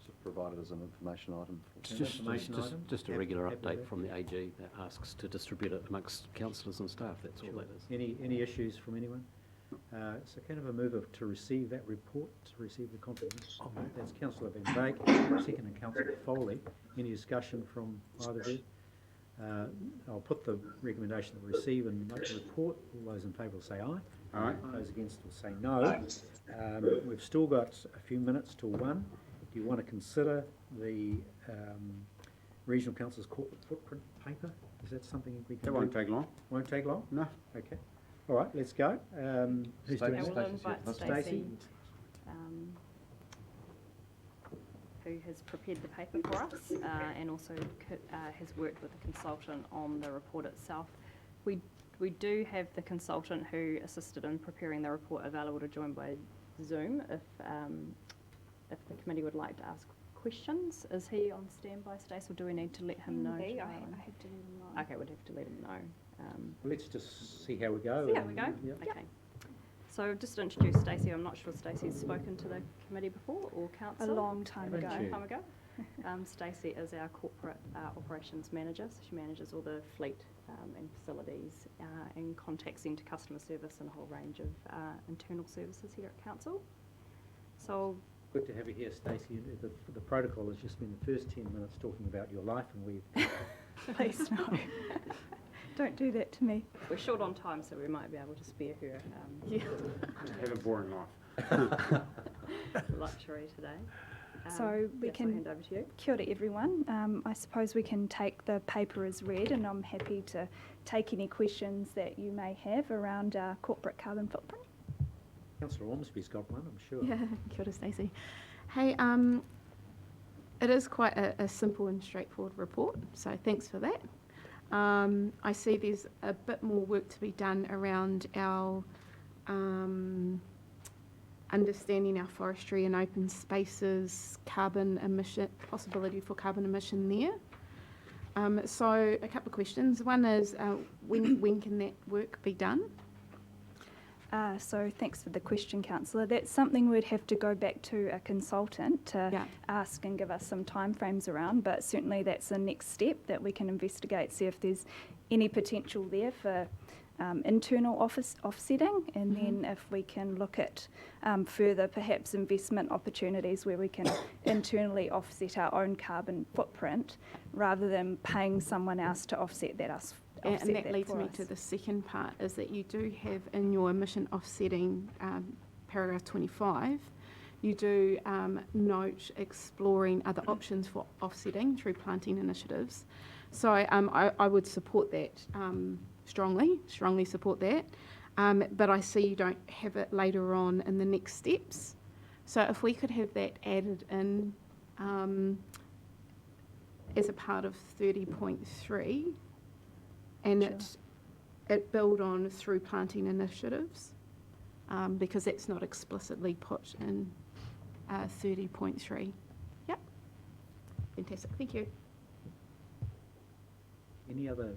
So provided as an information item. It's Information item? just a Happy- regular happy with update that. from the AG that asks to distribute it amongst councillors and staff, that's all Sure. that is. Any issues from anyone? So kind of a move to receive that report, to receive the confidence. That's Councillor Van Beek, second, and Councillor Foley. Any discussion from either of you? I'll put the recommendation to receive and note the report. All those in favour will say aye. Aye. Those against will say no. We've still got a few minutes till 1. Do you want to consider the Regional Council's corporate footprint paper? Is that something we can That won't take long. Won't take long? No. Okay. All right, let's go. Who's doing I it? will invite Stacey? Stacey, who has prepared the paper for us and also has worked with the consultant on the report itself. We do have the consultant who assisted in preparing the report available to join by Zoom if the committee would like to ask questions. Is he on standby, Stacey, or do we need to let him know? I have to let him know. Okay, we'd have to let him know. Let's just see how we go. See how we go? Yeah. Okay. So just to introduce Stacey, I'm not sure Stacey's spoken to the committee before or council. A long time ago. Haven't you? Time ago. Stacey is our corporate operations manager. So she manages all the fleet and facilities and contact centre customer service and a whole range of internal services here at council. So Good to have you here, Stacey. The protocol has just been the first 10 minutes talking about your life, and we've... Please, no. Don't do that to me. we're short on time, so we might be able to spare her Have a boring life. luxury today. So we yes, I'll can, hand over to you. kia ora everyone. I suppose we can take the paper as read, and I'm happy to take any questions that you may have around our corporate carbon footprint. Councillor Ormsby's got one, I'm sure. Yeah, kia ora, Stacey. Hey, it is quite a simple and straightforward report, so thanks for that. I see there's a bit more work to be done around our understanding our forestry and open spaces, carbon emission, possibility for carbon emission there. So a couple of questions. One is, when can that work be done? So thanks for the question, Councillor. That's something we'd have to go back to a consultant to ask and give us some timeframes around, but certainly that's the next step that we can investigate, see if there's any potential there for internal offsetting, and then if we can look at further perhaps investment opportunities where we can internally offset our own carbon footprint rather than paying someone else to offset that And that leads me to the second part, is that you do have in your emission offsetting paragraph 25, you do note exploring other options for offsetting through planting initiatives. So I would support that strongly support that. But I see you don't have it later on in the next steps. So if we could have that added in as a part of 30.3, and it build on through planting initiatives, because that's not explicitly put in 30.3. Yep. Fantastic. Thank you. Any other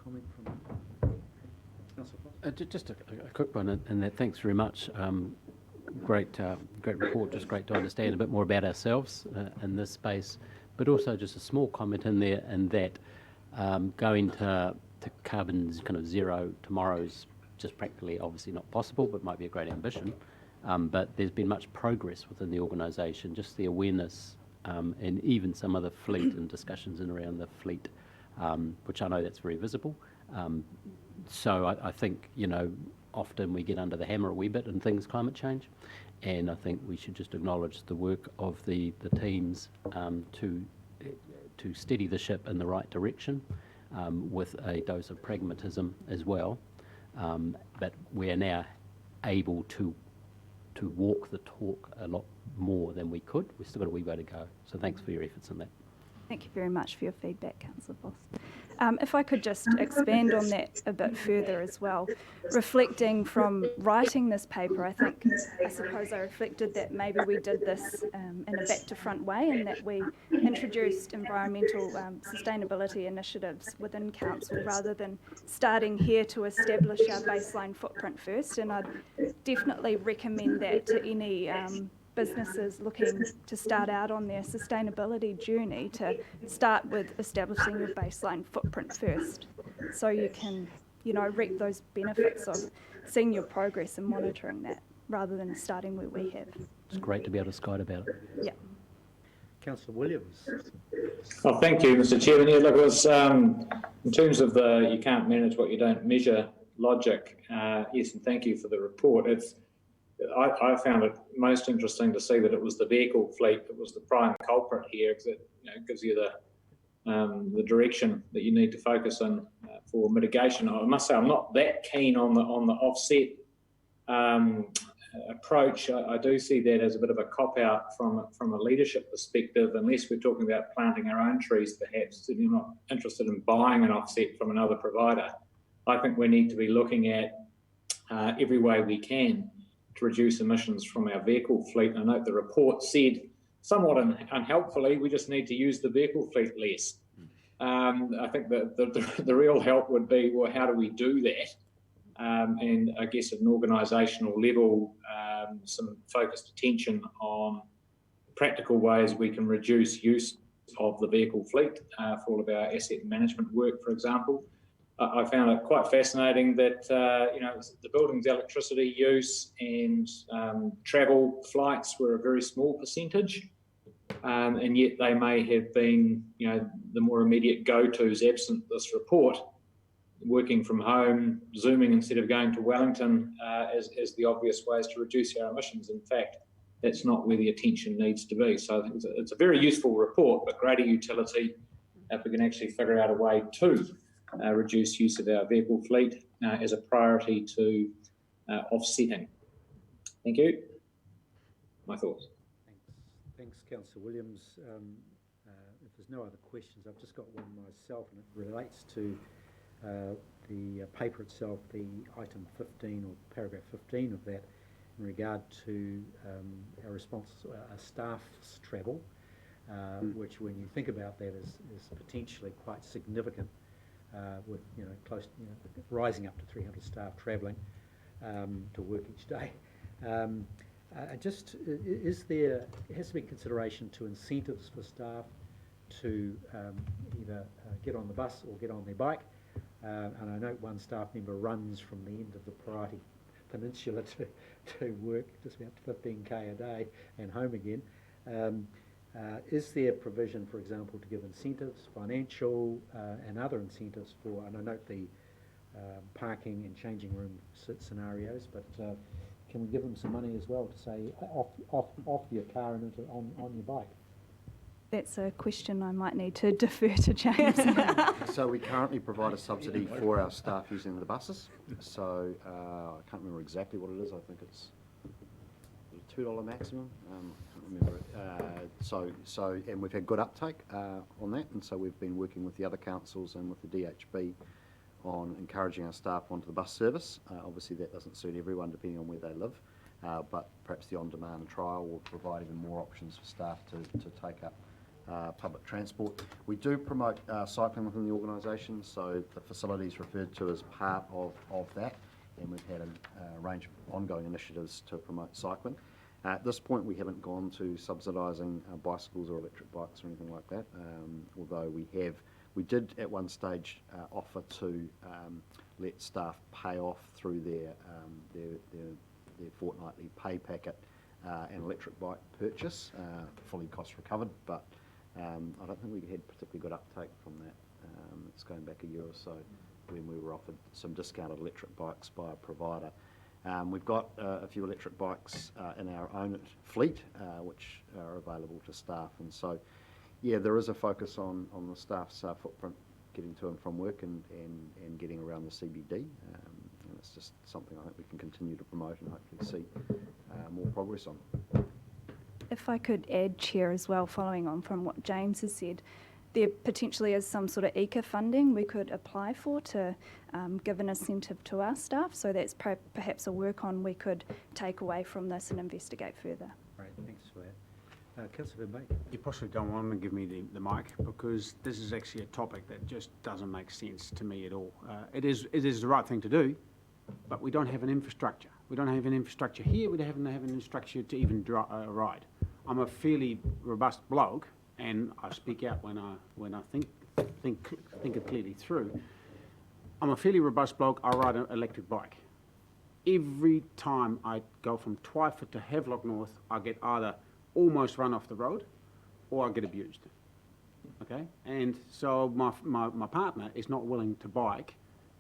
comment from Councillor Foster? Just a quick one, and that thanks very much. Great report, just great to understand a bit more about ourselves in this space, but also just a small comment in there, and that going to carbon kind of zero tomorrow's just practically obviously not possible, but might be a great ambition. But there's been much progress within the organisation, just the awareness and even some of the fleet and discussions in around the fleet, which I know that's very visible. So I think, often we get under the hammer a wee bit in things climate change, and I think we should just acknowledge the work of the teams to steady the ship in the right direction, with a dose of pragmatism as well. But we are now able to walk the talk a lot more than we could. We've still got a wee way to go. So thanks for your efforts in that. Thank you very much for your feedback, Councillor Voss. If I could just expand on that a bit further as well. Reflecting from writing this paper, I suppose I reflected that maybe we did this in a back to front way, and that we introduced environmental sustainability initiatives within council rather than starting here to establish our baseline footprint first. And I'd definitely recommend that to any businesses looking to start out on their sustainability journey, to start with establishing your baseline footprint first, so you can, reap those benefits of seeing your progress and monitoring that, rather than starting where we have. It's great to be able to skite about it. Yeah. Councillor Williams. Oh, thank you, Mr. Chairman. Yeah, look, it was, in terms of the you can't manage what you don't measure logic, yes, and thank you for the report. I found it most interesting to see that it was the vehicle fleet that was the prime culprit here, because it gives you the direction that you need to focus on for mitigation. I must say I'm not that keen on the offset approach. I do see that as a bit of a cop-out from a leadership perspective, unless we're talking about planting our own trees perhaps, and you're not interested in buying an offset from another provider. I think we need to be looking at every way we can to reduce emissions from our vehicle fleet. And I note the report said, somewhat unhelpfully, we just need to use the vehicle fleet less. I think that the real help would be, well, how do we do that? And I guess at an organisational level, some focused attention on practical ways we can reduce use of the vehicle fleet for all of our asset management work, for example. I found it quite fascinating that the building's electricity use and travel flights were a very small percentage, and yet they may have been the more immediate go-tos absent this report. Working from home, Zooming instead of going to Wellington as the obvious ways to reduce our emissions. In fact, that's not where the attention needs to be. So I think it's a very useful report, but greater utility if we can actually figure out a way to reduce use of our vehicle fleet as a priority to offsetting. Thank you. My thoughts. Thanks, Councillor Williams. If there's no other questions, I've just got one myself, and it relates to the paper itself, the item 15 or paragraph 15 of that, in regard to our response to staff's travel, which, when you think about that, is potentially quite significant. With close, rising up to 300 staff travelling to work each day. Has to be consideration to incentives for staff to either get on the bus or get on their bike. And I know one staff member runs from the end of the Parati Peninsula to work just about 15k a day and home again. Is there provision, for example, to give incentives, financial and other incentives for, and I note the parking and changing room scenarios, but can we give them some money as well to say off your car and on your bike? That's a question I might need to defer to James. So we currently provide a subsidy for our staff using the buses. So I can't remember exactly what it is. I think it's $2 maximum. I can't remember it. And we've had good uptake on that, and so we've been working with the other councils and with the DHB on encouraging our staff onto the bus service. Obviously that doesn't suit everyone depending on where they live, but perhaps the on-demand trial will provide even more options for staff to take up public transport. We do promote cycling within the organisation, so the facility is referred to as part of that, and we've had a range of ongoing initiatives to promote cycling. At this point, we haven't gone to subsidising bicycles or electric bikes or anything like that, although we did at one stage offer to let staff pay off through their fortnightly pay packet an electric bike purchase, fully cost recovered, but I don't think we had particularly good uptake from that. It's going back a year or so when we were offered some discounted electric bikes by a provider. We've got a few electric bikes in our own fleet, which are available to staff, and so yeah, there is a focus on the staff's footprint, getting to and from work and getting around the CBD. And it's just something I think we can continue to promote and hopefully see more progress on. If I could add, Chair, as well, following on from what James has said, there potentially is some sort of ECA funding we could apply for to give an incentive to our staff. So that's perhaps a work on we could take away from this and investigate further. Right, thanks for that. Councillor Van Beek. You possibly don't want to give me the mic, because this is actually a topic that just doesn't make sense to me at all. It is the right thing to do, but we don't have an infrastructure. We don't have an infrastructure here. We don't have an infrastructure to even ride. I'm a fairly robust bloke, and I speak out when I think it clearly through. I'm a fairly robust bloke. I ride an electric bike. Every time I go from Twyford to Havelock North, I get either almost run off the road, or I get abused. Okay, and so my partner is not willing to bike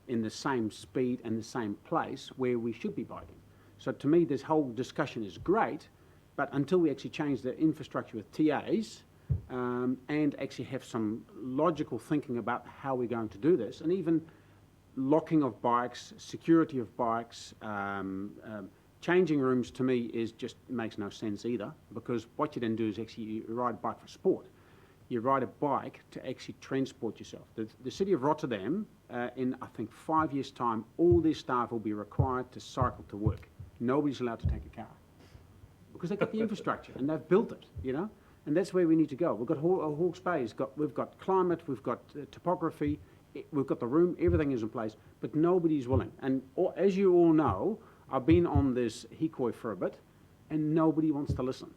in the same speed and the same place where we should be biking. So to me, this whole discussion is great, but until we actually change the infrastructure with TAs and actually have some logical thinking about how we're going to do this, and even locking of bikes, security of bikes, changing rooms, to me makes no sense either, because what you then do is actually you ride a bike for sport. You ride a bike to actually transport yourself. The City of Rotterdam, in I think 5 years' time, all their staff will be required to cycle to work. Nobody's allowed to take a car, because they've got the infrastructure and they've built it, you know, and that's where we need to go. We've got Hawke's Bay, we've got climate, we've got topography, we've got the room, everything is in place, but nobody's willing. And as you all know, I've been on this Hikoi for a bit, and nobody wants to listen.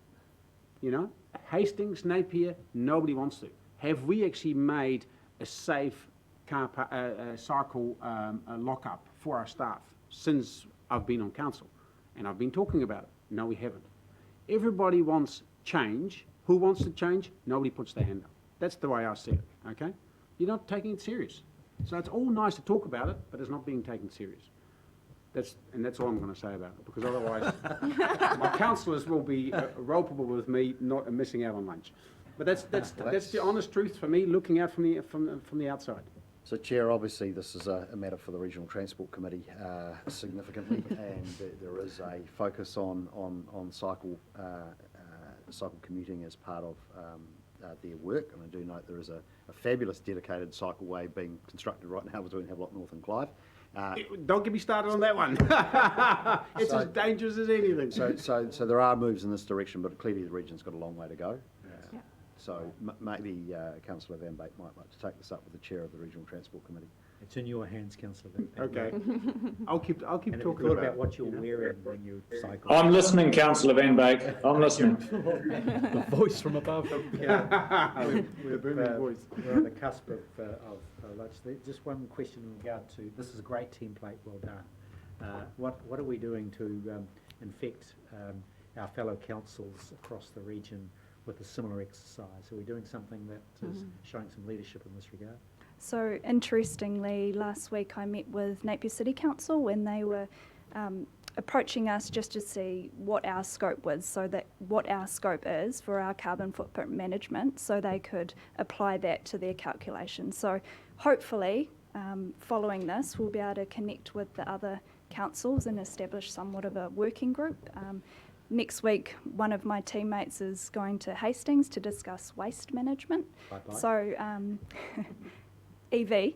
You know, Hastings, Napier, nobody wants to. Have we actually made a safe cycle lock-up for our staff since I've been on council? And I've been talking about it. No, we haven't. Everybody wants change. Who wants to change? Nobody puts their hand up. That's the way I see it, okay? You're not taking it serious. So it's all nice to talk about it, but it's not being taken serious. That's all I'm going to say about it, because otherwise my councillors will be ropeable with me not missing out on lunch. But that's the honest truth for me, looking out from the outside. So, Chair, obviously this is a matter for the Regional Transport Committee significantly, and there is a focus on cycle commuting as part of their work. And I do note there is a fabulous dedicated cycleway being constructed right now between Havelock North and Clive. Don't get me started on that one. It's as dangerous as anything. So there are moves in this direction, but clearly the region's got a long way to go. So maybe Councillor Van Beek might like to take this up with the chair of the Regional Transport Committee. It's in your hands, Councillor Van Beek. Okay. I'll keep and talking about what you're wearing when you cycle. I'm listening, Councillor Van Beek. I'm listening. The voice from above. Yeah. We're on the cusp of lunch. Just one question in regard to, this is a great template, well done. What are we doing to infect our fellow councils across the region with a similar exercise? Are we doing something that is showing some leadership in this regard? So interestingly, last week I met with Napier City Council when they were approaching us just to see what our scope was, so that what our scope is for our carbon footprint management, so they could apply that to their calculations. So hopefully, following this, we'll be able to connect with the other councils and establish somewhat of a working group. Next week, one of my teammates is going to Hastings to discuss waste management. Bye-bye. So, EV.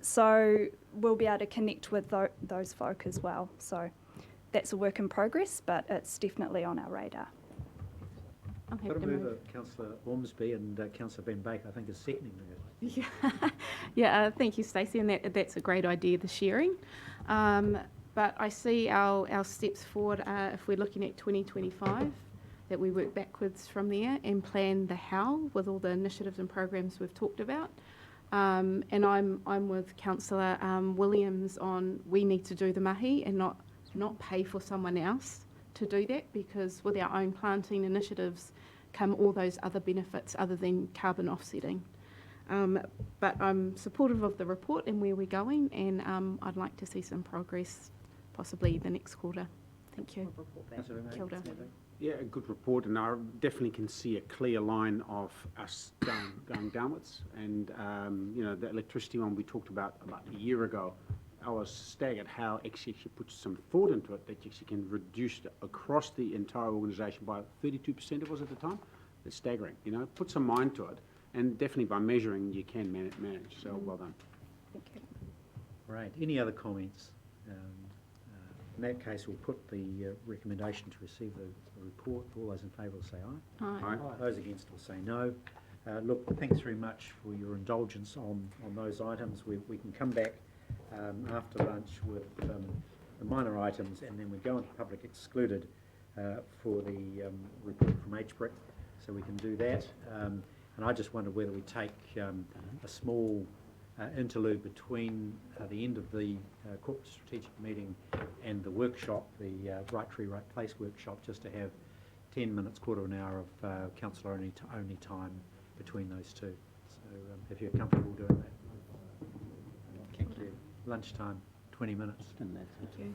So we'll be able to connect with those folk as well. So that's a work in progress, but it's definitely on our radar. I'm happy Got to to move move. Councillor Ormsby and Councillor Van Beek, I think, is seconding that. Yeah, yeah. Thank you, Stacey, and that's a great idea, the sharing. But I see our steps forward if we're looking at 2025, that we work backwards from there and plan the how with all the initiatives and programs we've talked about. And I'm with Councillor Williams on, we need to do the mahi and not pay for someone else to do that, because with our own planting initiatives come all those other benefits other than carbon offsetting. But I'm supportive of the report and where we're going, and I'd like to see some progress possibly the next quarter. Thank you. Kia ora. Yeah, a good report, and I definitely can see a clear line of us going downwards. And you know, the electricity one we talked about a year ago, I was staggered how actually if you put some thought into it, that you actually can reduce it across the entire organisation by 32% it was at the time. It's staggering, you know, put some mind to it. And definitely by measuring, you can manage, so well done. Thank you. Right, any other comments? In that case, we'll put the recommendation to receive the report. All those in favour will say aye. Aye. Those against will say no. Look, thanks very much for your indulgence on those items. We can come back after lunch with the minor items, and then we go into public excluded for the report from HBRIC, so we can do that. And I just wonder whether we take a small interlude between the end of the corporate strategic meeting and the workshop, the Right Tree, Right Place workshop, just to have 10 minutes, quarter of an hour of councillor only time between those two. So if you're comfortable doing that. Thank you. Lunchtime, 20 minutes. Thank you.